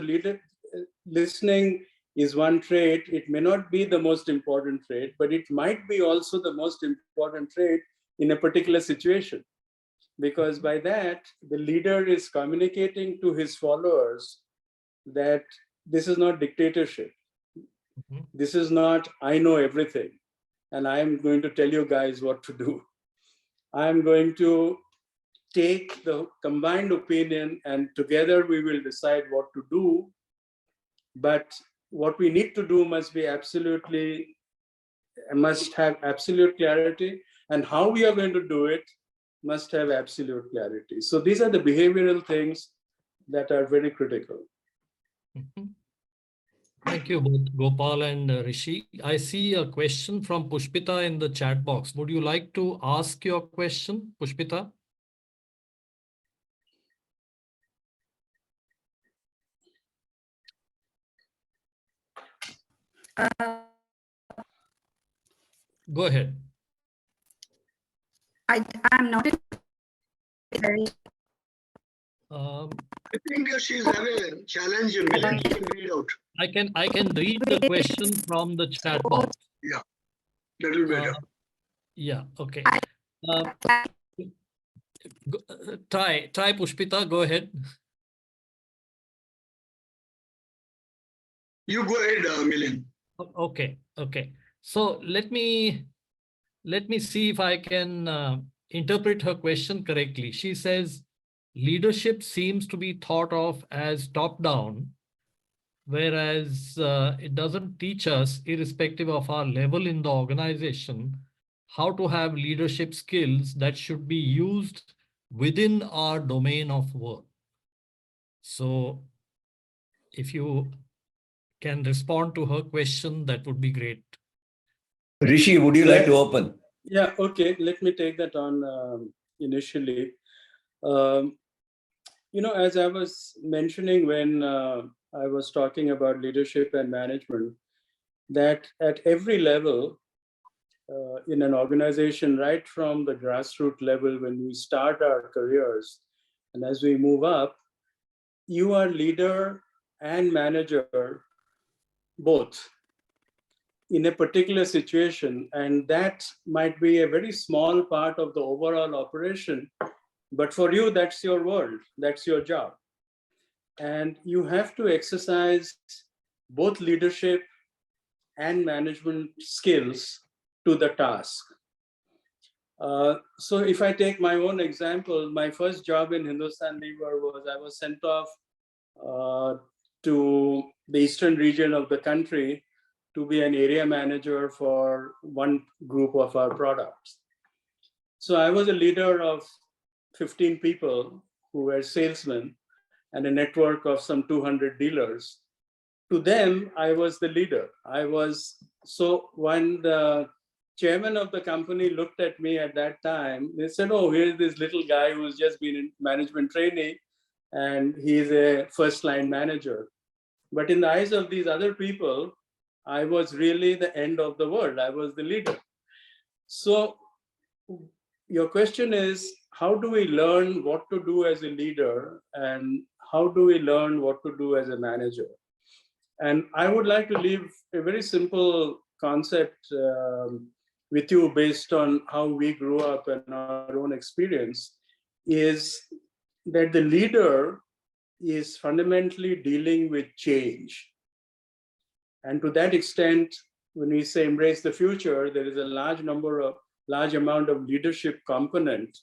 listening is one trait. It may not be the most important trait, but it might be also the most important trait in a particular situation. Because by that, the leader is communicating to his followers that this is not dictatorship. This is not, I know everything, and I'm going to tell you guys what to do. I'm going to take the combined opinion and together we will decide what to do. But what we need to do must have absolute clarity, and how we are going to do it must have absolute clarity. So these are the behavioral things that are very critical.
Thank you both, Gopal and Rishi. I see a question from Pushpita in the chat box. Would you like to ask your question, Pushpita? Go ahead.
I'm not very
Um,
I think she's having a challenge. Milind, you can read out.
I can read the question from the chat box.
Yeah, that will be better.
Yeah, okay. Try Pushpita, go ahead.
You go ahead, Milind.
Okay, okay. So let me see if I can interpret her question correctly. She says, leadership seems to be thought of as top-down, whereas it doesn't teach us, irrespective of our level in the organization, how to have leadership skills that should be used within our domain of work. So if you can respond to her question, that would be great.
Rishi, would you like to open?
Yeah, okay. Let me take that on initially. As I was mentioning when I was talking about leadership and management, that at every level in an organization, right from the grassroots level, when we start our careers, and as we move up, you are leader and manager both in a particular situation, and that might be a very small part of the overall operation, but for you, that's your world, that's your job. And you have to exercise both leadership and management skills to the task. So if I take my own example, my first job in Hindustan Lever was I was sent off to the eastern region of the country to be an area manager for one group of our products. So I was a leader of 15 people who were salesmen and a network of some 200 dealers. To them, I was the leader. So when the chairman of the company looked at me at that time, they said, oh, here's this little guy who's just been in management training and he's a first line manager. But in the eyes of these other people, I was really the end of the world. I was the leader. So your question is, how do we learn what to do as a leader and how do we learn what to do as a manager? And I would like to leave a very simple concept with you based on how we grew up and our own experience, is that the leader is fundamentally dealing with change. And to that extent, when we say embrace the future, there is a large amount of leadership component,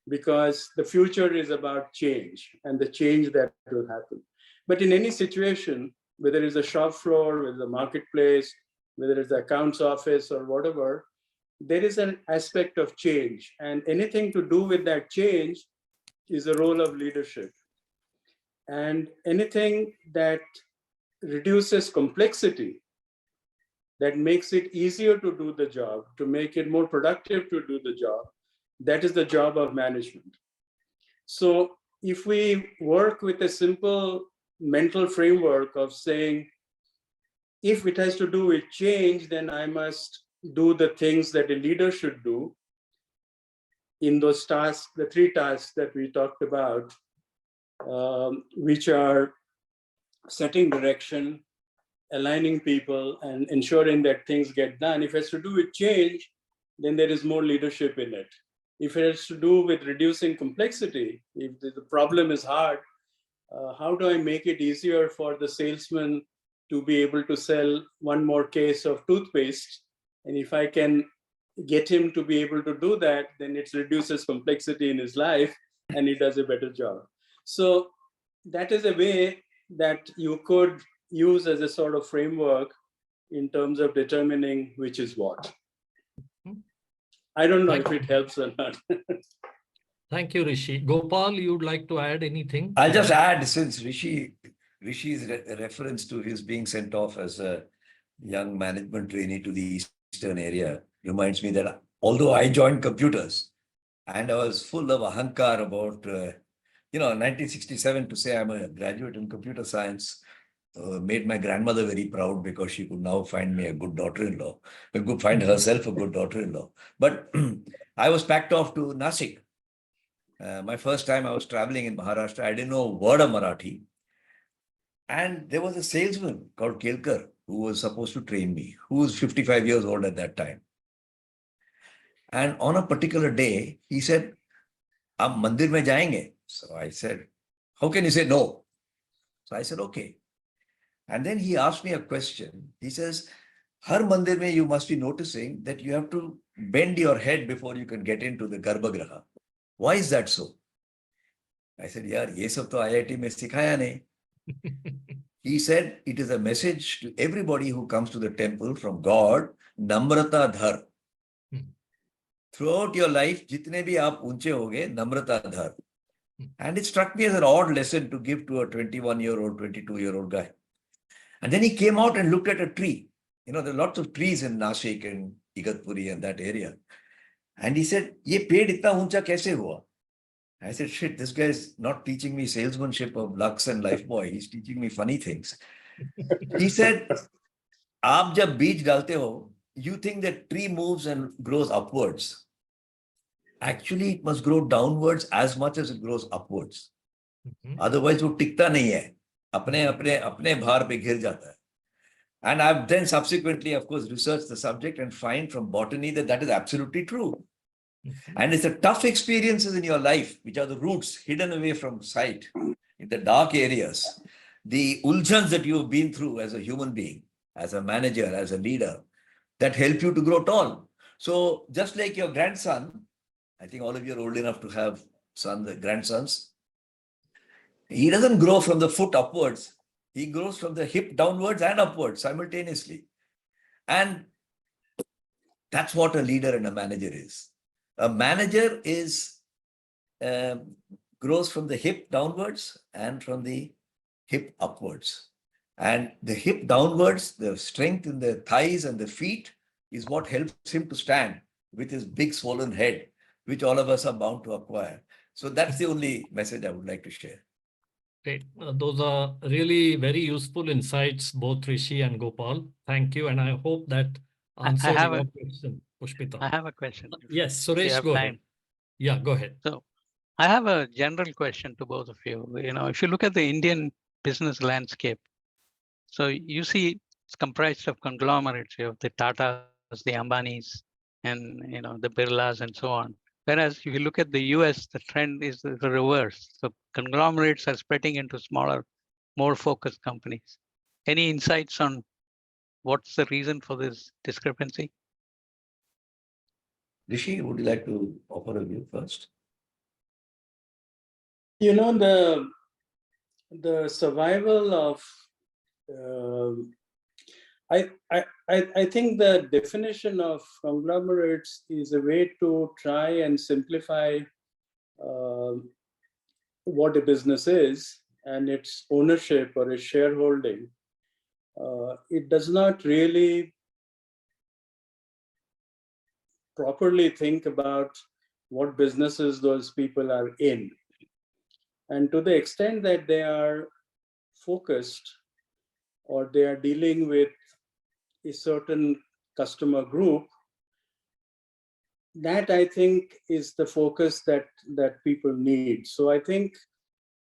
because the future is about change and the change that will happen. But in any situation, whether it's a shop floor, whether it's a marketplace, whether it's the accounts office or whatever, there is an aspect of change. And anything to do with that change is a role of leadership. And anything that reduces complexity, that makes it easier to do the job, to make it more productive to do the job, that is the job of management. So if we work with a simple mental framework of saying, if it has to do with change, then I must do the things that a leader should do in those tasks, the 3 tasks that we talked about, which are setting direction, aligning people, and ensuring that things get done. If it has to do with change, then there is more leadership in it. If it has to do with reducing complexity, if the problem is hard, how do I make it easier for the salesman to be able to sell one more case of toothpaste? And if I can get him to be able to do that, then it reduces complexity in his life and he does a better job. So that is a way that you could use as a sort of framework in terms of determining which is what. I don't know if it helps or not.
Thank you, Rishi. Gopal, you'd like to add anything?
I'll just add, since Rishi Rishi's reference to his being sent off as a young management trainee to the eastern area reminds me that although I joined computers and I was full of ahankar about, 1967, to say I'm a graduate in computer science made my grandmother very proud because she could now find me a good daughter-in-law, could find herself a good daughter-in-law. But I was packed off to Nasik. My first time I was traveling in Maharashtra, I didn't know a word of Marathi. And there was a salesman called Kelkar who was supposed to train me, who was 55 years old at that time. And on a particular day, he said, "Aap mandir mein jayenge?" So I said, "How can you say no?" So I said, "Okay." And then he asked me a question. He says, "Har mandir mein you must be noticing that you have to bend your head before you can get into the Garbhagriha. Why is that so?" I said, "Yaar, ye sab to IIT mein sikhaya nahi." He said, "It is a message to everybody who comes to the temple from God, Namrata Dhar. Throughout your life, jitne bhi aap unche hoge, Namrata Dhar." And it struck me as an odd lesson to give to a 21-year-old, 22-year-old guy. And then he came out and looked at a tree. There are lots of trees in Nashik and Igatpuri and that area. And he said, "Ye ped itna uncha kaise hua?" I said, "Shit, this guy is not teaching me salesmanship of Lux and Lifebuoy. He's teaching me funny things." He said, "Aap jab beej dalte ho, you think that tree moves and grows upwards. Actually, it must grow downwards as much as it grows upwards. Otherwise, वो टिकता नहीं है. अपने भार पे गिर जाता है." And I've then subsequently, of course, researched the subject and find from botany that that is absolutely true. And it's the tough experiences in your life, which are the roots hidden away from sight in the dark areas, the uljans that you have been through as a human being, as a manager, as a leader, that help you to grow tall. So just like your grandson, I think all of you are old enough to have sons, grandsons. He doesn't grow from the foot upwards. He grows from the hip downwards and upwards simultaneously. And that's what a leader and a manager is. A manager grows from the hip downwards and from the hip upwards. And the hip downwards, the strength in the thighs and the feet is what helps him to stand with his big swollen head, which all of us are bound to acquire. So that's the only message I would like to share.
Great. Those are really very useful insights, both Rishi and Gopal. Thank you. And I hope that answers
have
your question, Pushpita.
I have a question.
Yes,
you
Suresh,
have
go
time.
ahead. Yeah, go ahead.
So I have a general question to both of you. If you look at the Indian business landscape, so you see it's comprised of conglomerates. You have the Tatas, the Ambanis, and the Birlas and so on. Whereas if you look at the US, the trend is the reverse. So conglomerates are spreading into smaller, more focused companies. Any insights on what's the reason for this discrepancy?
Rishi, would you like to offer a view first?
The survival of I think the definition of conglomerates is a way to try and simplify what a business is and its ownership or its shareholding. It does not really properly think about what businesses those people are in. And to the extent that they are focused or they are dealing with a certain customer group, that I think is the focus that people need. So I think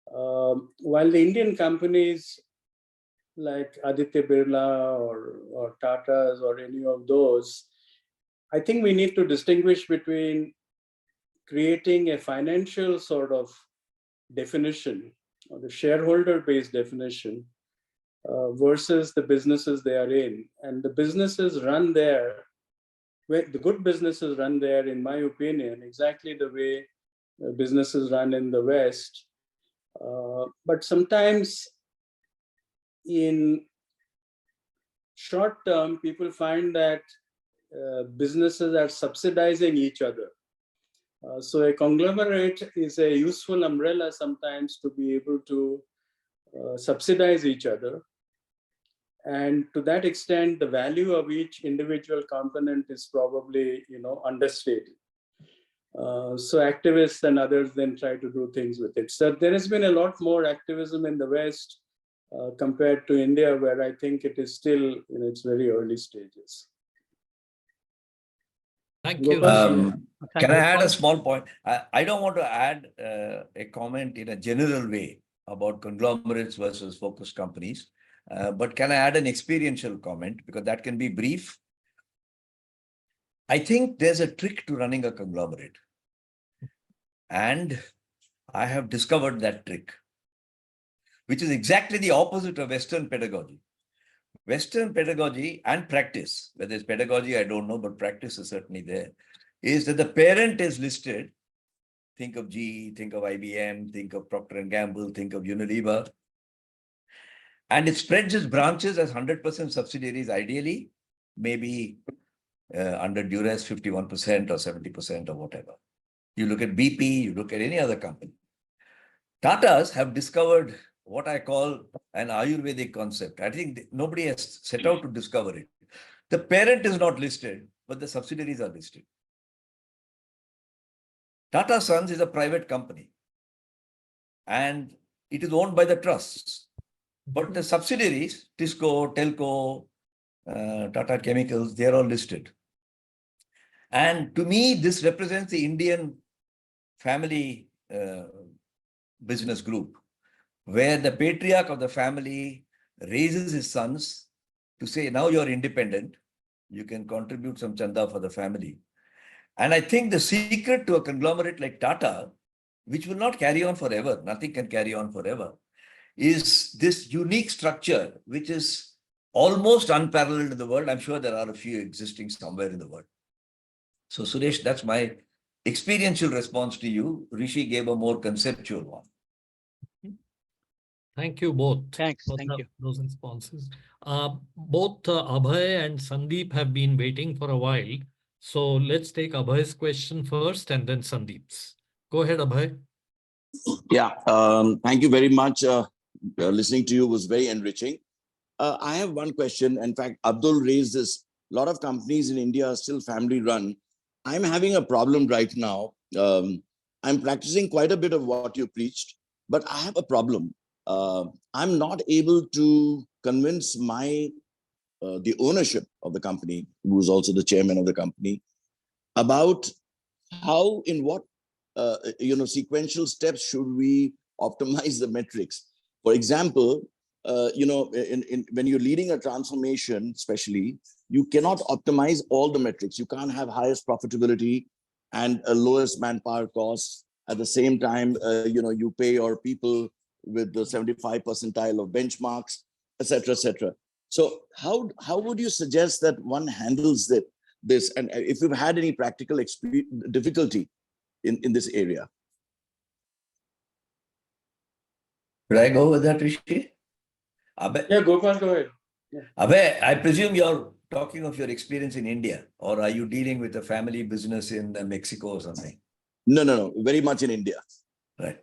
while the Indian companies like Aditya Birla or Tata's or any of those, I think we need to distinguish between creating a financial sort of definition or the shareholder-based definition versus the businesses they are in. And the businesses run there, the good businesses run there, in my opinion, exactly the way businesses run in the West. But sometimes in short term, people find that businesses are subsidizing each other. So a conglomerate is a useful umbrella sometimes to be able to subsidize each other. And to that extent, the value of each individual component is probably, understated. So activists and others then try to do things with it. So there has been a lot more activism in the West compared to India, where I think it is still in its very early stages.
Thank you.
Can I add a small point? I don't want to add a comment in a general way about conglomerates versus focused companies, but can I add an experiential comment, because that can be brief? I think there's a trick to running a conglomerate, and I have discovered that trick, which is exactly the opposite of Western pedagogy. Western pedagogy and practice, whether it's pedagogy, I don't know, but practice is certainly there, is that the parent is listed. Think of GE, think of IBM, think of Procter & Gamble, think of Unilever. And it spreads its branches as 100% subsidiaries, ideally, maybe under duress 51% or 70% or whatever. You look at BP, you look at any other company. Tatas have discovered what I call an Ayurvedic concept. I think nobody has set out to discover it. The parent is not listed, but the subsidiaries are listed. Tata Sons is a private company, and it is owned by the trusts. But the subsidiaries, Tisco, Telco, Tata Chemicals, they are all listed. And to me, this represents the Indian family business group, where the patriarch of the family raises his sons to say, now you're independent, you can contribute some chanda for the family. And I think the secret to a conglomerate like Tata, which will not carry on forever, nothing can carry on forever, is this unique structure, which is almost unparalleled in the world. I'm sure there are a few existing somewhere in the world. So Suresh, that's my experiential response to you. Rishi gave a more conceptual one.
Thank you both.
Thanks.
for
Thank you.
those responses. Both Abhay and Sandeep have been waiting for a while. So let's take Abhay's question first and then Sandeep's. Go ahead, Abhay.
Yeah, thank you very much. Listening to you was very enriching. I have one question. In fact, Abdul raised this. A lot of companies in India are still family run. I'm having a problem right now. I'm practicing quite a bit of what you preached, but I have a problem. I'm not able to convince the ownership of the company, who is also the chairman of the company, about how, in what sequential steps should we optimize the metrics. For example, when you're leading a transformation, especially, you cannot optimize all the metrics. You can't have highest profitability and a lowest manpower cost. At the same time, you pay your people with the 75th percentile of benchmarks, etc., etc. So how would you suggest that one handles this? And if you've had any practical difficulty in this area?
Should I go with that, Rishi? Abhay?
Yeah, Gopal, go ahead. Yeah.
Abhay, I presume you're talking of your experience in India, or are you dealing with a family business in Mexico or something?
No, very much in India.
Right.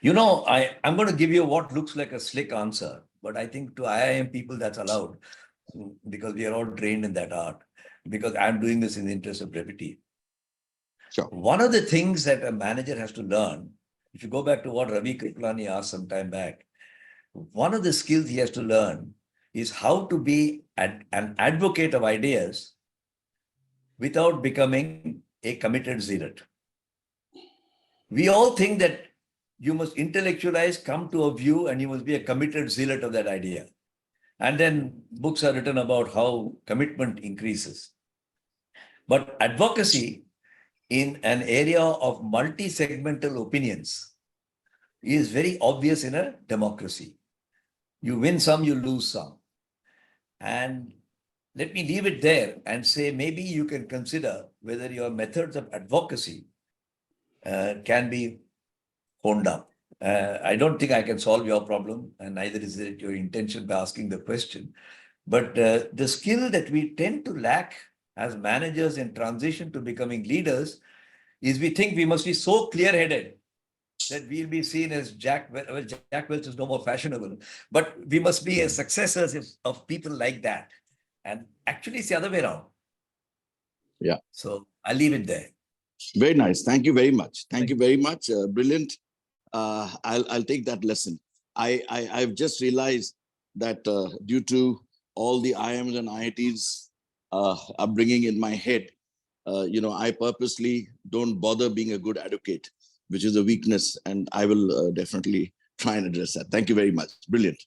I'm going to give you what looks like a slick answer, but I think to IIM people that's allowed, because we are all trained in that art, because I'm doing this in the interest of brevity.
Sure.
One of the things that a manager has to learn, if you go back to what Ravi Kriplani asked some time back, one of the skills he has to learn is how to be an advocate of ideas without becoming a committed zealot. We all think that you must intellectualize, come to a view, and you must be a committed zealot of that idea. And then books are written about how commitment increases. But advocacy in an area of multi-segmental opinions is very obvious in a democracy. You win some, you lose some. And let me leave it there and say, maybe you can consider whether your methods of advocacy can be honed up. I don't think I can solve your problem, and neither is it your intention by asking the question. But the skill that we tend to lack as managers in transition to becoming leaders is we think we must be so clear-headed that we'll be seen as Jack. Well, Jack Welch is no more fashionable, but we must be as successors of people like that. And actually, it's the other way around.
Yeah.
So I'll leave it there.
Very nice. Thank you very much. Thank
Thank
you very much. Brilliant. I'll take that lesson. I've just realized that due to all the IIMs and IITs upbringing in my head, I purposely don't bother being a good advocate, which is a weakness, and I will definitely try and address that. Thank you very much. Brilliant.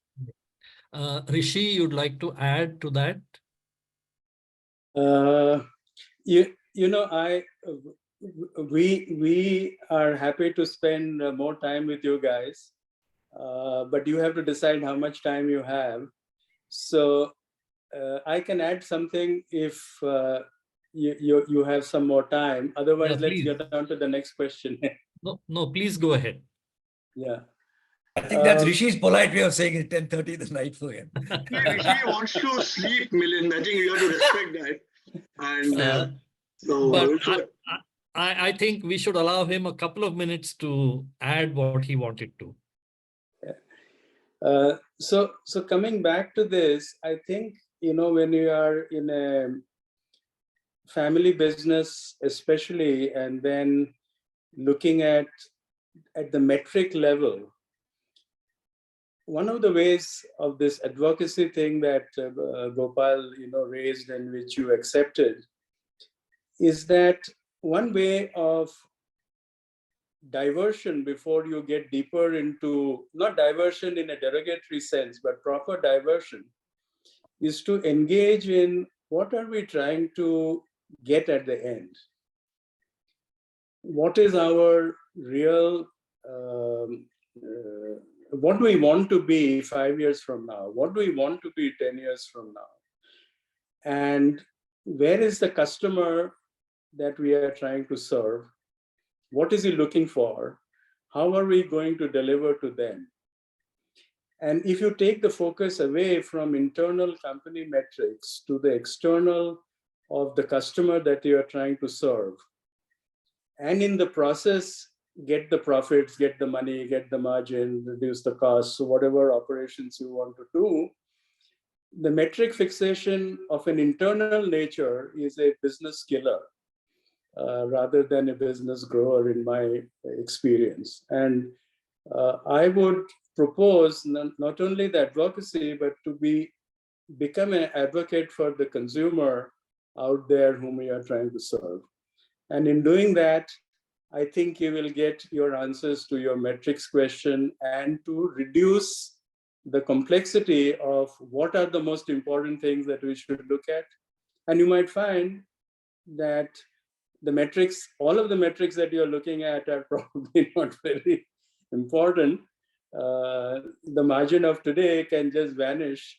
Rishi, you'd like to add to that?
We are happy to spend more time with you guys, but you have to decide how much time you have. So I can add something if you have some more time. Otherwise,
Yeah,
let's
please.
get on to the next question.
No, please go ahead.
Yeah.
I think that's Rishi's polite way of saying it's 10:30 the night for him.
Rishi wants to sleep, Milind. I think you have to respect that. And
But I think we should allow him a couple of minutes to add what he wanted to.
So coming back to this, I think, when you are in a family business, especially, and then looking at the metric level, one of the ways of this advocacy thing that Gopal, raised and which you accepted, is that one way of diversion before you get deeper into, not diversion in a derogatory sense, but proper diversion, is to engage in what are we trying to get at the end? What is our real, what do we want to be 5 years from now? What do we want to be 10 years from now? And where is the customer that we are trying to serve? What is he looking for? How are we going to deliver to them? And if you take the focus away from internal company metrics to the external of the customer that you are trying to serve, and in the process, get the profits, get the money, get the margin, reduce the costs, so whatever operations you want to do, the metric fixation of an internal nature is a business killer rather than a business grower in my experience. And I would propose not only the advocacy, but to become an advocate for the consumer out there whom we are trying to serve. And in doing that, I think you will get your answers to your metrics question and to reduce the complexity of what are the most important things that we should look at. And you might find that the metrics, all of the metrics that you're looking at are probably not very important. The margin of today can just vanish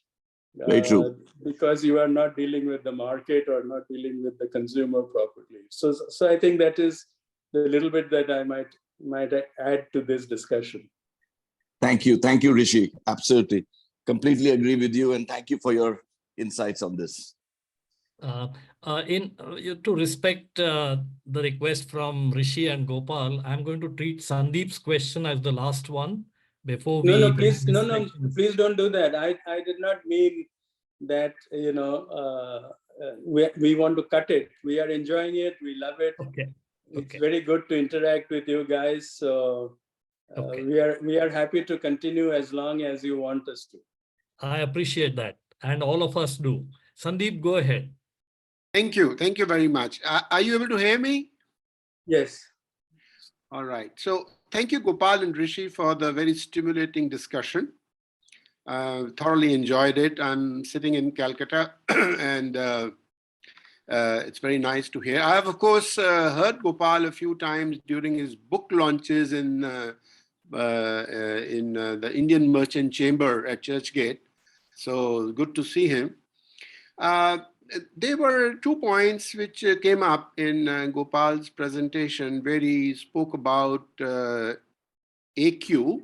Very true.
because you are not dealing with the market or not dealing with the consumer properly. So I think that is the little bit that I might add to this discussion.
Thank you, Rishi. Absolutely, completely agree with you, and thank you for your insights on this.
To respect the request from Rishi and Gopal, I'm going to treat Sandeep's question as the last one before we.
No, please don't do that. I did not mean that, we want to cut it. We are enjoying it. We love it.
Okay.
It's very good to interact with you guys. So we are happy to continue as long as you want us to.
I appreciate that. And all of us do. Sandeep, go ahead.
Thank you. Thank you very much. Are you able to hear me?
Yes.
All right. So thank you, Gopal and Rishi, for the very stimulating discussion. Thoroughly enjoyed it. I'm sitting in Calcutta and it's very nice to hear. I have, of course, heard Gopal a few times during his book launches in the Indian Merchant Chamber at Churchgate. So good to see him. There were 2 points which came up in Gopal's presentation where he spoke about AQ.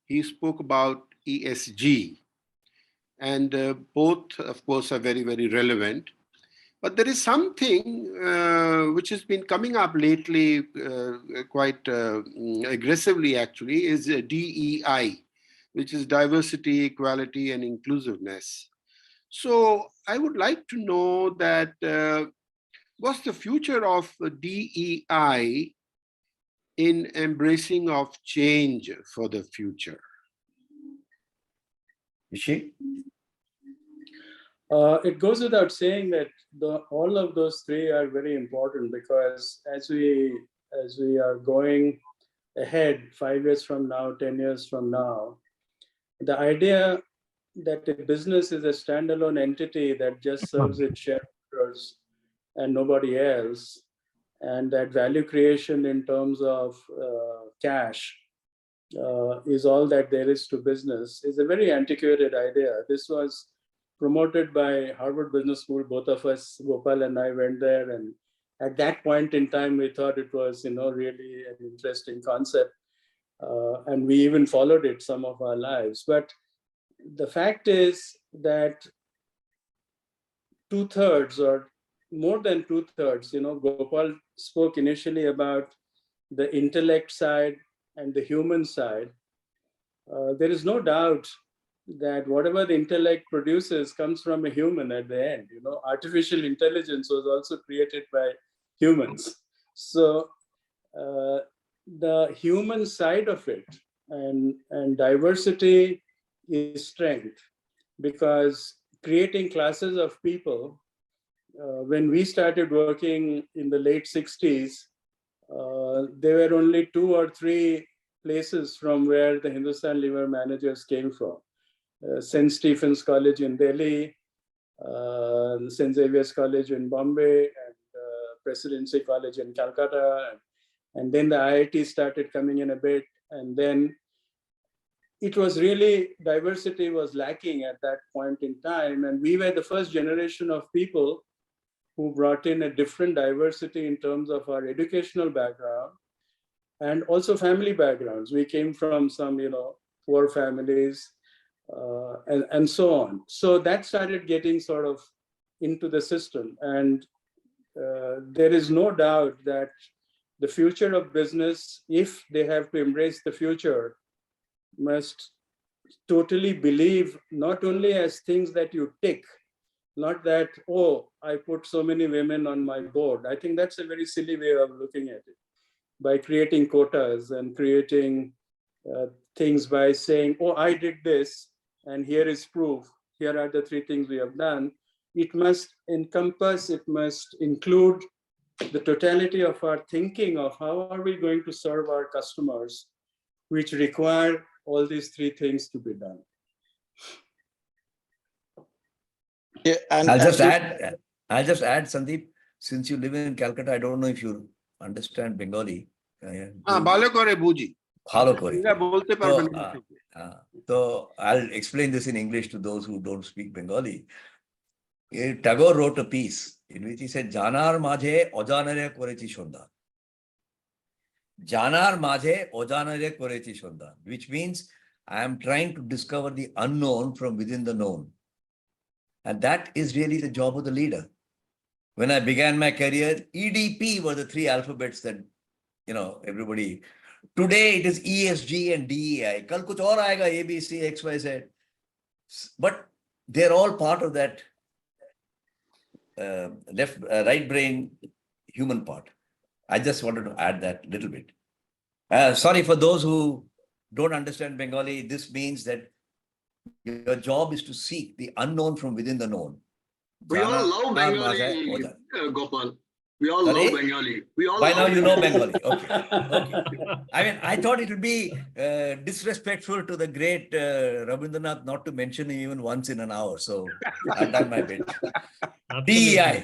He spoke about ESG. And both, of course, are very, very relevant. But there is something which has been coming up lately quite aggressively, actually, is DEI, which is diversity, equality, and inclusiveness. So I would like to know that what's the future of DEI in embracing of change for the future?
Rishi?
It goes without saying that all of those three are very important, because as we are going ahead 5 years from now, 10 years from now, the idea that a business is a standalone entity that just serves its shareholders and nobody else, and that value creation in terms of cash is all that there is to business, is a very antiquated idea. This was promoted by Harvard Business School. Both of us, Gopal and I, went there, and at that point in time, we thought it was, really an interesting concept, and we even followed it some of our lives. But the fact is that 2/3 or more than 2/3, Gopal spoke initially about the intellect side and the human side. There is no doubt that whatever the intellect produces comes from a human at the end. Artificial intelligence was also created by humans. So the human side of it and diversity is strength, because creating classes of people, when we started working in the late 60s, there were only 2 or 3 places from where the Hindustan Liver managers came from. St. Stephen's College in Delhi, St. Xavier's College in Bombay, and Presidency College in Calcutta. And then the IIT started coming in a bit. And then it was really, diversity was lacking at that point in time. And we were the first generation of people who brought in a different diversity in terms of our educational background and also family backgrounds. We came from some, poor families, and so on. So that started getting sort of into the system. And there is no doubt that the future of business, if they have to embrace the future, must totally believe not only as things that you tick, not that, oh, I put so many women on my board. I think that's a very silly way of looking at it. By creating quotas and creating things by saying, oh, I did this, and here is proof. Here are the 3 things we have done. It must encompass, it must include the totality of our thinking of how are we going to serve our customers, which require all these 3 things to be done.
Yeah,
I'll just add, Sandeep, since you live in Calcutta, I don't know if you understand Bengali.
ভালো করে বুঝি।
ভালো করে।
এরা বলতে পারবেন না।
So I'll explain this in English to those who don't speak Bengali. Tagore wrote a piece in which he said, Janar majhe ojanare korechi shondha. Janar majhe ojanare korechi shondha, which means I am trying to discover the unknown from within the known. And that is really the job of the leader. When I began my career, EDP were the 3 alphabets that, everybody. Today it is ESG and DEI. Kal kuch aur aayega, ABC, XYZ. But they're all part of that right brain human part. I just wanted to add that little bit. Sorry for those who don't understand Bengali. This means that your job is to seek the unknown from within the known.
We all love Bengali, Gopal. We all love Bengali.
By now you know Bengali. Okay. I mean, I thought it would be disrespectful to the great Rabindranath not to mention him even once in an hour. So I've done my bit. DEI.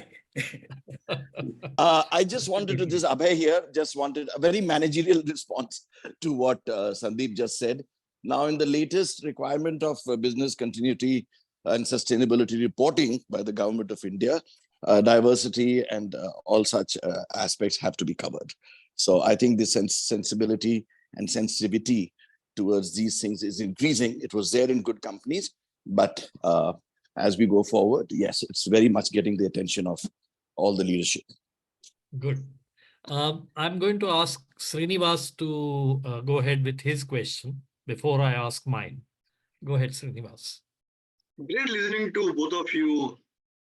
I just wanted to, this Abhay here, just wanted a very managerial response to what Sandeep just said. Now, in the latest requirement of business continuity and sustainability reporting by the government of India, diversity and all such aspects have to be covered. So I think the sensibility and sensitivity towards these things is increasing. It was there in good companies, but as we go forward, yes, it's very much getting the attention of all the leadership.
Good. I'm going to ask Srinivas to go ahead with his question before I ask mine. Go ahead, Srinivas.
Great listening to both of you,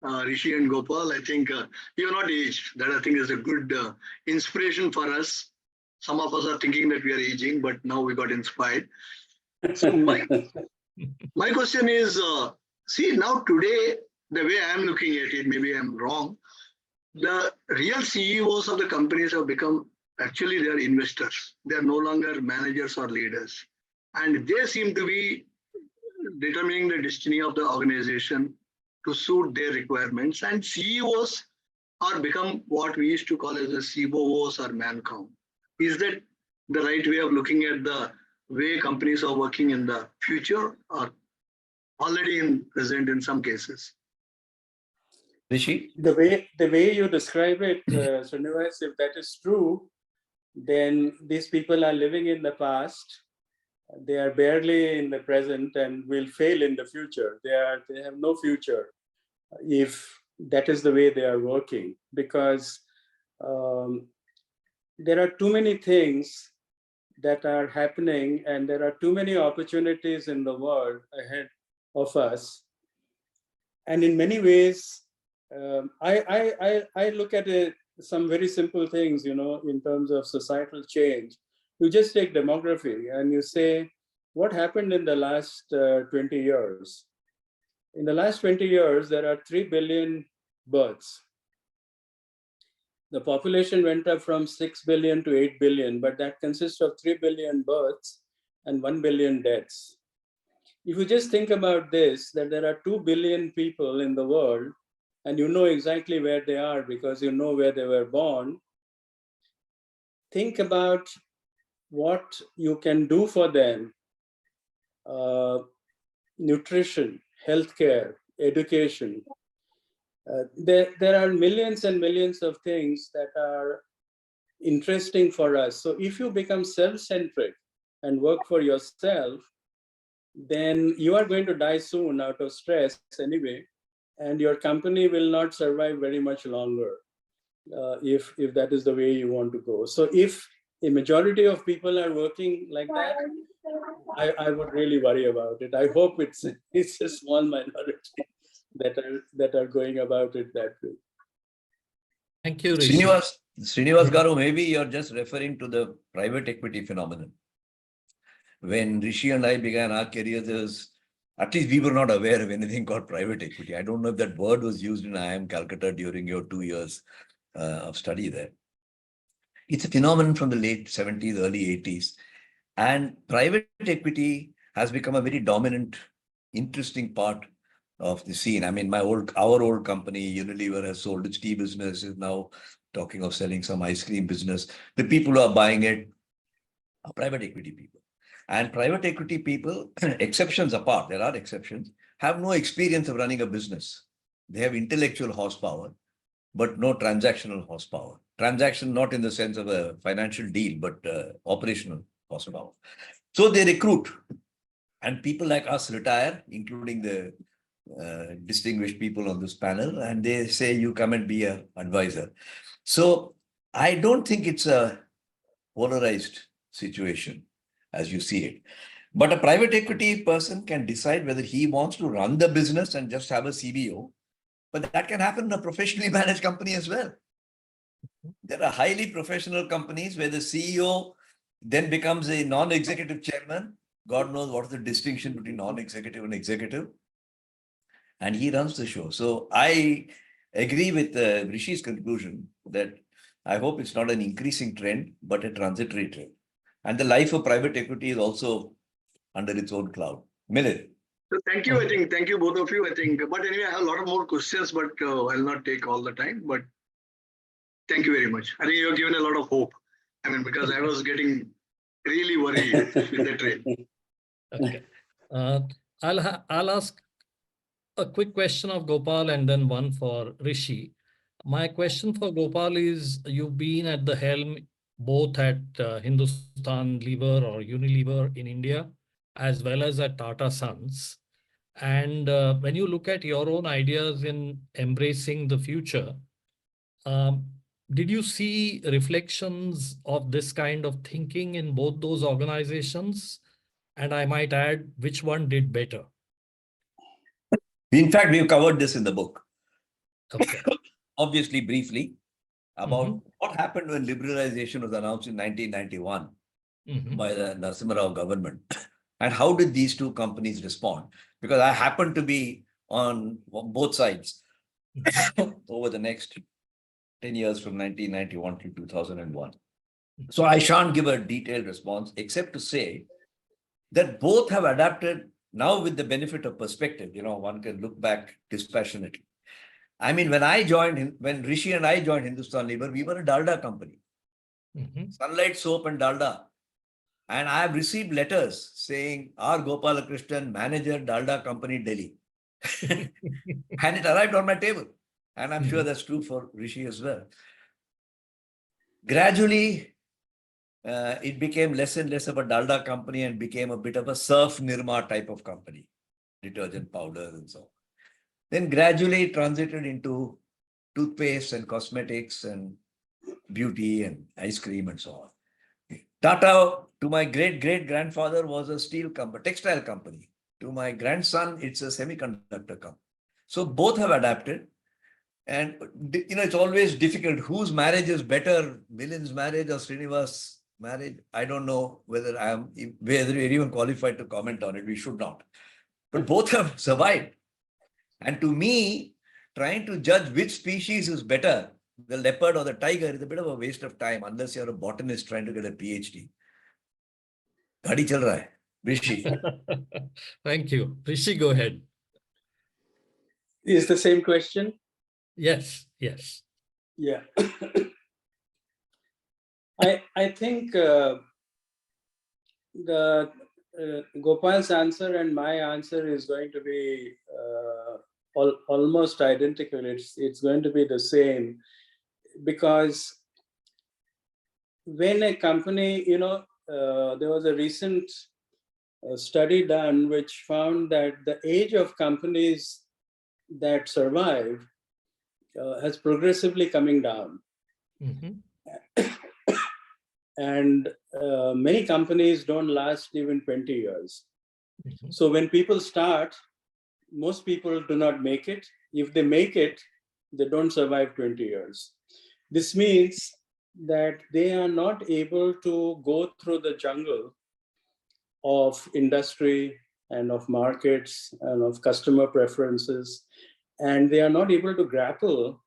Rishi and Gopal. I think you are not aged. That I think is a good inspiration for us. Some of us are thinking that we are aging, but now we got inspired. So my question is, see now today, the way I am looking at it, maybe I'm wrong. The real CEOs of the companies have become actually they are investors. They are no longer managers or leaders, and they seem to be determining the destiny of the organization to suit their requirements. And CEOs are become what we used to call as the COOs or mancow. Is that the right way of looking at the way companies are working in the future or already in present in some cases?
Rishi?
The way you describe it, Srinivas, if that is true, then these people are living in the past. They are barely in the present and will fail in the future. They have no future if that is the way they are working, because there are too many things that are happening and there are too many opportunities in the world ahead of us. And in many ways, I look at it, some very simple things, in terms of societal change. You just take demography and you say, what happened in the last 20 years? In the last 20 years, there are 3 billion births. The population went up from 6 billion to 8 billion, but that consists of 3 billion births and 1 billion deaths. If you just think about this, that there are 2 billion people in the world, and you know exactly where they are because you know where they were born, think about what you can do for them. Nutrition, healthcare, education. There are millions and millions of things that are interesting for us. So if you become self-centric and work for yourself, then you are going to die soon out of stress anyway, and your company will not survive very much longer if that is the way you want to go. So if a majority of people are working like that, I would really worry about it. I hope it's a small minority that are going about it that way.
Thank you, Rishi.
Srinivas Garu, maybe you're just referring to the private equity phenomenon. When Rishi and I began our careers, at least we were not aware of anything called private equity. I don't know if that word was used in IIM Calcutta during your 2 years of study there. It's a phenomenon from the late 70s, early 80s. And private equity has become a very dominant, interesting part of the scene. I mean, our old company, Unilever, has sold its tea business, is now talking of selling some ice cream business. The people who are buying it are private equity people. And private equity people, exceptions apart, there are exceptions, have no experience of running a business. They have intellectual horsepower, but no transactional horsepower. Transaction not in the sense of a financial deal, but operational horsepower. So they recruit, and people like us retire, including the distinguished people on this panel, and they say, you come and be an advisor. So I don't think it's a polarized situation as you see it. But a private equity person can decide whether he wants to run the business and just have a CBO. But that can happen in a professionally managed company as well. There are highly professional companies where the CEO then becomes a non-executive chairman. God knows what is the distinction between non-executive and executive. And he runs the show. So I agree with Rishi's conclusion that I hope it's not an increasing trend, but a transitory trend. And the life of private equity is also under its own cloud. Milind.
So thank you. I think, thank you both of you. I think, but anyway, I have a lot of more questions, but I'll not take all the time. But thank you very much. I think you've given a lot of hope. I mean, because I was getting really worried with the train.
Okay. I'll ask a quick question of Gopal and then one for Rishi. My question for Gopal is, you've been at the helm both at Hindustan Lever or Unilever in India, as well as at Tata Sons. And when you look at your own ideas in embracing the future, Did you see reflections of this kind of thinking in both those organizations? And I might add, which one did better?
In fact, we've covered this in the book,
Okay.
obviously briefly, about
Mhm.
what happened when liberalization was announced in 1991
Mhm.
by the Narasimha Rao government. And how did these two companies respond? Because I happened to be on both sides over the next 10 years from 1991 to 2001. So I shan't give a detailed response, except to say that both have adapted now with the benefit of perspective. One can look back dispassionately. I mean, when Rishi and I joined Hindustan Lever, we were a Dalda company,
Mhm.
Sunlight Soap and Dalda. And I have received letters saying, R. Gopalakrishnan, manager, Dalda Company, Delhi. And it arrived on my table. And I'm sure that's true for Rishi as well. Gradually, it became less and less of a Dalda company and became a bit of a Surf Nirma type of company, detergent powder and so on. Then gradually it transited into toothpaste and cosmetics and beauty and ice cream and so on. Tata, to my great-great-grandfather, was a steel company, textile company. To my grandson, it's a semiconductor company. So both have adapted. And it's always difficult. Whose marriage is better, Milin's marriage or Srinivas' marriage? I don't know whether we're even qualified to comment on it. We should not. But both have survived. And to me, trying to judge which species is better, the leopard or the tiger, is a bit of a waste of time unless you're a botanist trying to get a PhD. Gaadi chal raha hai. Rishi.
Thank you. Rishi, go ahead.
Is the same question?
Yes, yes.
Yeah. I think the Gopal's answer and my answer is going to be almost identical. It's going to be the same, because when a company, there was a recent study done which found that the age of companies that survive has progressively coming down.
Mhm.
And many companies don't last even 20 years.
Mhm.
So when people start, most people do not make it. If they make it, they don't survive 20 years. This means that they are not able to go through the jungle of industry and of markets and of customer preferences. And they are not able to grapple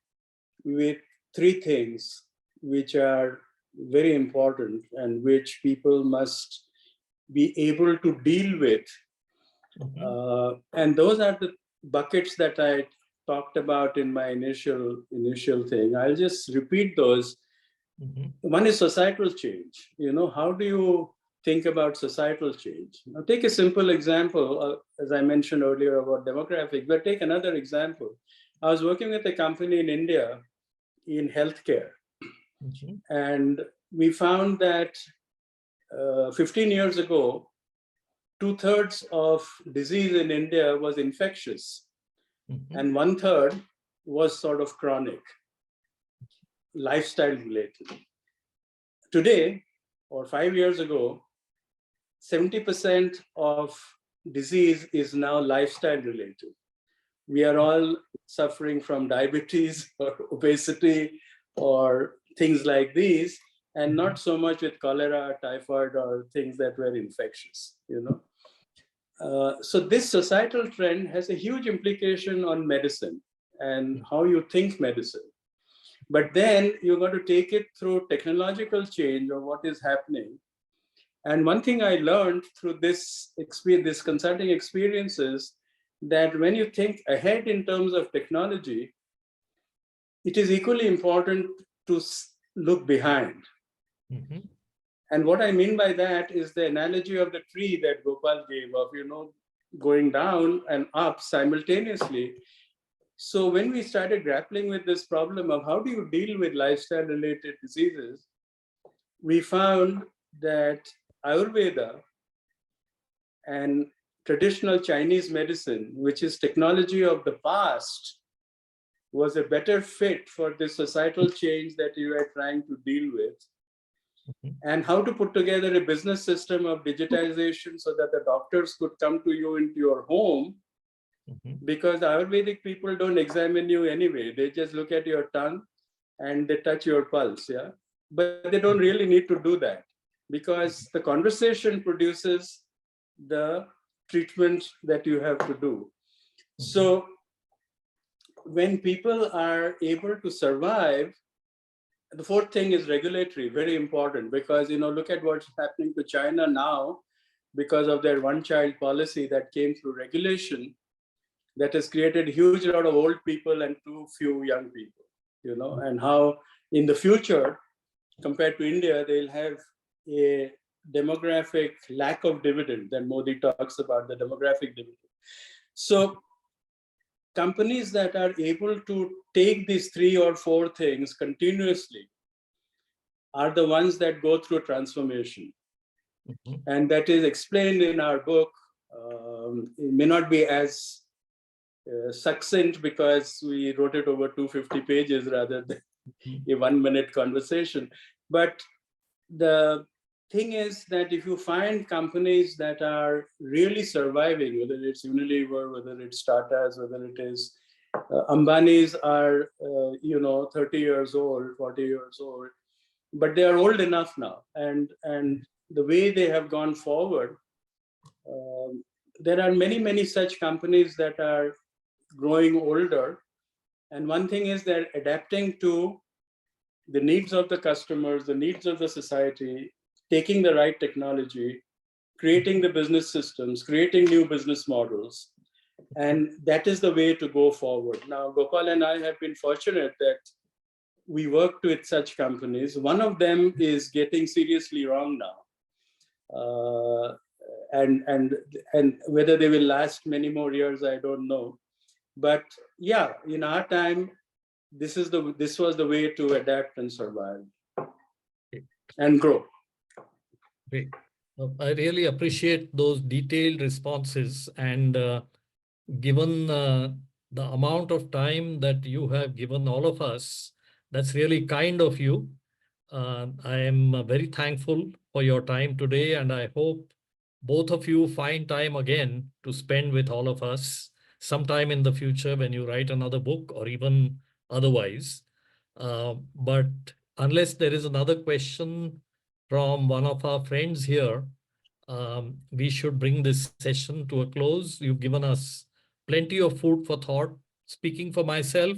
with three things which are very important and which people must be able to deal with. And those are the buckets that I talked about in my initial thing. I'll just repeat those. One is societal change. How do you think about societal change? Now, take a simple example, as I mentioned earlier about demographics, but take another example. I was working with a company in India in healthcare, and we found that 15 years ago, 2/3 of disease in India was infectious, and 1/3 was sort of chronic, lifestyle related. Today, or 5 years ago, 70% of disease is now lifestyle related. We are all suffering from diabetes or obesity or things like these, and not so much with cholera, typhoid, or things that were infectious. So this societal trend has a huge implication on medicine and how you think medicine. But then you got to take it through technological change of what is happening. And one thing I learned through this experience, this consulting experience, is that when you think ahead in terms of technology, it is equally important to look behind. And what I mean by that is the analogy of the tree that Gopal gave of, going down and up simultaneously. So when we started grappling with this problem of how do you deal with lifestyle related diseases, we found that Ayurveda and traditional Chinese medicine, which is technology of the past, was a better fit for the societal change that you are trying to deal with, and how to put together a business system of digitization so that the doctors could come to you into your home, because the Ayurvedic people don't examine you anyway. They just look at your tongue and they touch your pulse, yeah? But they don't really need to do that, because the conversation produces the treatment that you have to do. So when people are able to survive, the fourth thing is regulatory, very important, because, you know, look at what's happening to China now because of their one-child policy that came through regulation that has created a huge lot of old people and too few young people, you know, and how in the future, compared to India, they'll have a demographic lack of dividend. Then Modi talks about the demographic dividend. So companies that are able to take these 3 or 4 things continuously are the ones that go through transformation. And that is explained in our book. It may not be as succinct because we wrote it over 250 pages rather than a 1-minute conversation. But the thing is that if you find companies that are really surviving, whether it's Unilever, whether it's Tata's, whether it is Ambani's are, 30 years old, 40 years old, but they are old enough now. And the way they have gone forward, there are many, many such companies that are growing older. And one thing is they're adapting to the needs of the customers, the needs of the society, taking the right technology, creating the business systems, creating new business models. And that is the way to go forward. Now, Gopal and I have been fortunate that we worked with such companies. One of them is getting seriously wrong now. And whether they will last many more years, I don't know. But yeah, in our time, this was the way to adapt and survive and grow.
Great. I really appreciate those detailed responses, and given the amount of time that you have given all of us, that's really kind of you. I am very thankful for your time today, and I hope both of you find time again to spend with all of us sometime in the future when you write another book or even otherwise. But unless there is another question from one of our friends here, we should bring this session to a close. You've given us plenty of food for thought. Speaking for myself,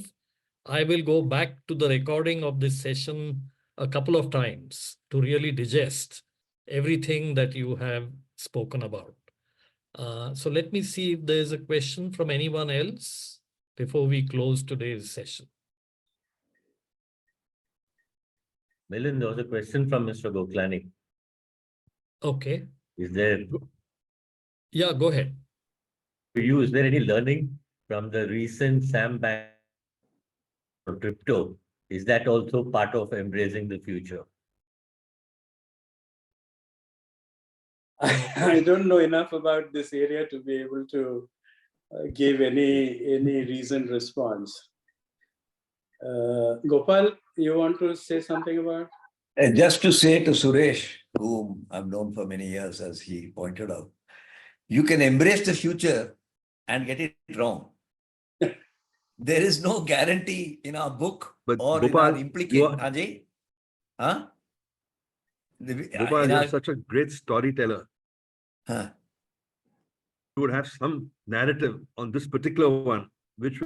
I will go back to the recording of this session a couple of times to really digest everything that you have spoken about. So let me see if there's a question from anyone else before we close today's session.
Milind, there was a question from Mr. Goklani.
Okay.
Is there,
Yeah, go ahead.
for you, is there any learning from the recent Sam Bank crypto? Is that also part of embracing the future?
I don't know enough about this area to be able to give any reasoned response. Gopal, you want to say something about?
Just to say to Suresh, whom I've known for many years, as he pointed out, you can embrace the future and get it wrong. There is no guarantee in our book
But
or
Gopal,
in our implication. Ajay? Huh?
Gopal, you're such a great storyteller.
Huh.
You would have some narrative on this particular one, which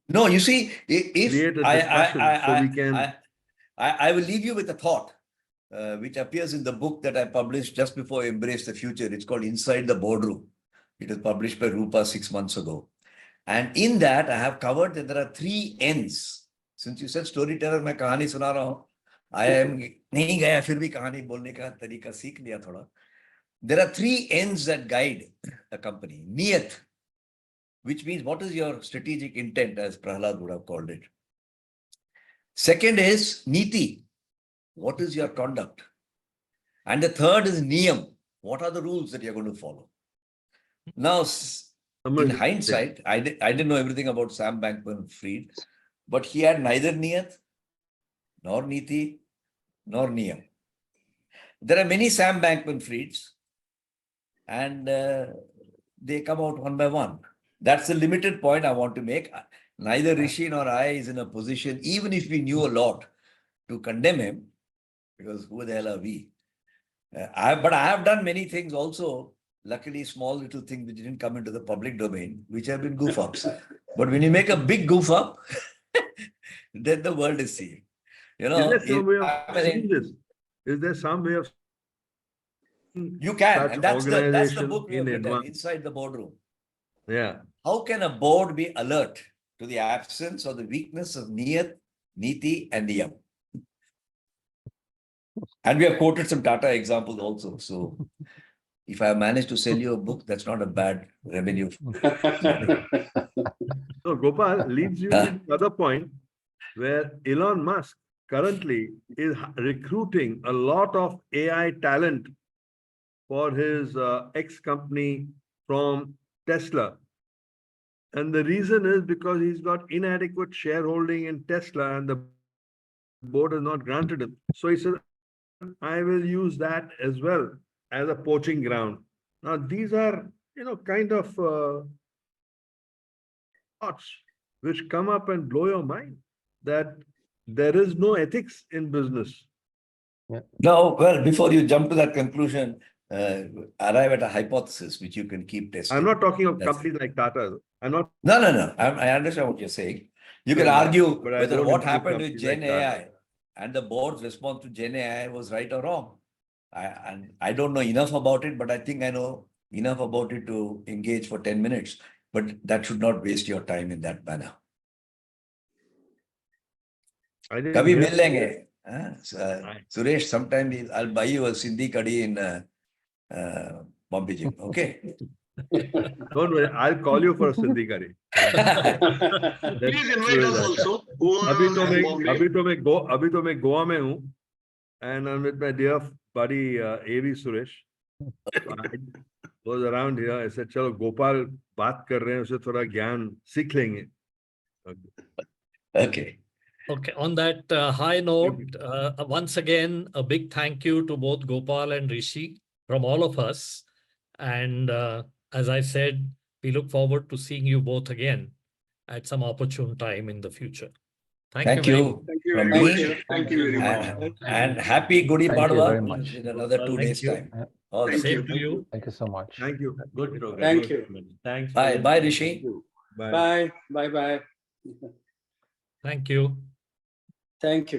No, you see, if
create a discussion so we can.
I will leave you with a thought, which appears in the book that I published just before Embrace the Future. It's called Inside the Boardroom. It was published by Rupa 6 months ago. And in that, I have covered that there are 3 ends. Since you said storyteller, मैं कहानी सुना रहा हूँ. I am नहीं गया फिर भी कहानी बोलने का तरीका सीख लिया थोड़ा. There are 3 ends that guide a company. Niyat, which means what is your strategic intent, as Prahlad would have called it. Second is Niti, what is your conduct? And the third is Niyam, what are the rules that you're going to follow? Now, In hindsight, I didn't know everything about Sam Bankman-Fried, but he had neither Niyat, nor Niti, nor Niyam. There are many Sam Bankman-Frieds, and they come out one by one. That's the limited point I want to make. Neither Rishi nor I is in a position, even if we knew a lot, to condemn him, because who the hell are we? But I have done many things also, luckily small little things which didn't come into the public domain, which have been goof ups. But when you make a big goof up, then the world is seeing. You know,
is there some way of seeing this? Is there some way of
you can,
such
and that's the
organization
book we have
in
written,
advance?
Inside the Boardroom.
Yeah.
How can a board be alert to the absence or the weakness of Niyat, Niti, and Niyam? And we have quoted some Tata examples also. So if I manage to sell you a book, that's not a bad revenue.
So Gopal leads you to the other point where Elon Musk currently is recruiting a lot of AI talent for his ex-company from Tesla. And the reason is because he's got inadequate shareholding in Tesla and the board has not granted him. So he said, I will use that as well as a poaching ground. Now, these are, kind of thoughts which come up and blow your mind that there is no ethics in business.
No, well, before you jump to that conclusion, arrive at a hypothesis which you can keep testing.
I'm not talking of companies like Tata. I'm not.
No. I understand what you're saying. You can argue whether what happened with Gen AI and the board's response to Gen AI was right or wrong. I don't know enough about it, but I think I know enough about it to engage for 10 minutes. But that should not waste your time in that manner. Kabhi mil lenge. Suresh, sometime I'll buy you a Sindhi kadhi in Bombay Gym. Okay.
Don't worry, I'll call you for a Sindhi curry.
Please invite us also.
अभी तो मैं गोवा में हूँ, and I'm with my dear buddy A.V. Suresh. So I was around here. I said, चलो गोपाल बात कर रहे हैं, उसे थोड़ा ज्ञान सीख लेंगे.
Okay.
Okay, on that high note, once again, a big thank you to both Gopal and Rishi from all of us. And as I said, we look forward to seeing you both again at some opportune time in the future.
Thank you.
Thank you
From
very
me.
much. Thank you very much.
And happy Gudi
Thank you very
Padwa
much.
in another 2 days' time. All the
Same to you.
Thank you so much.
Thank you.
Good program.
Thank you.
Thanks.
Bye. Bye, Rishi.
Bye.
Bye. Bye. Bye.
Thank you.
Thank you.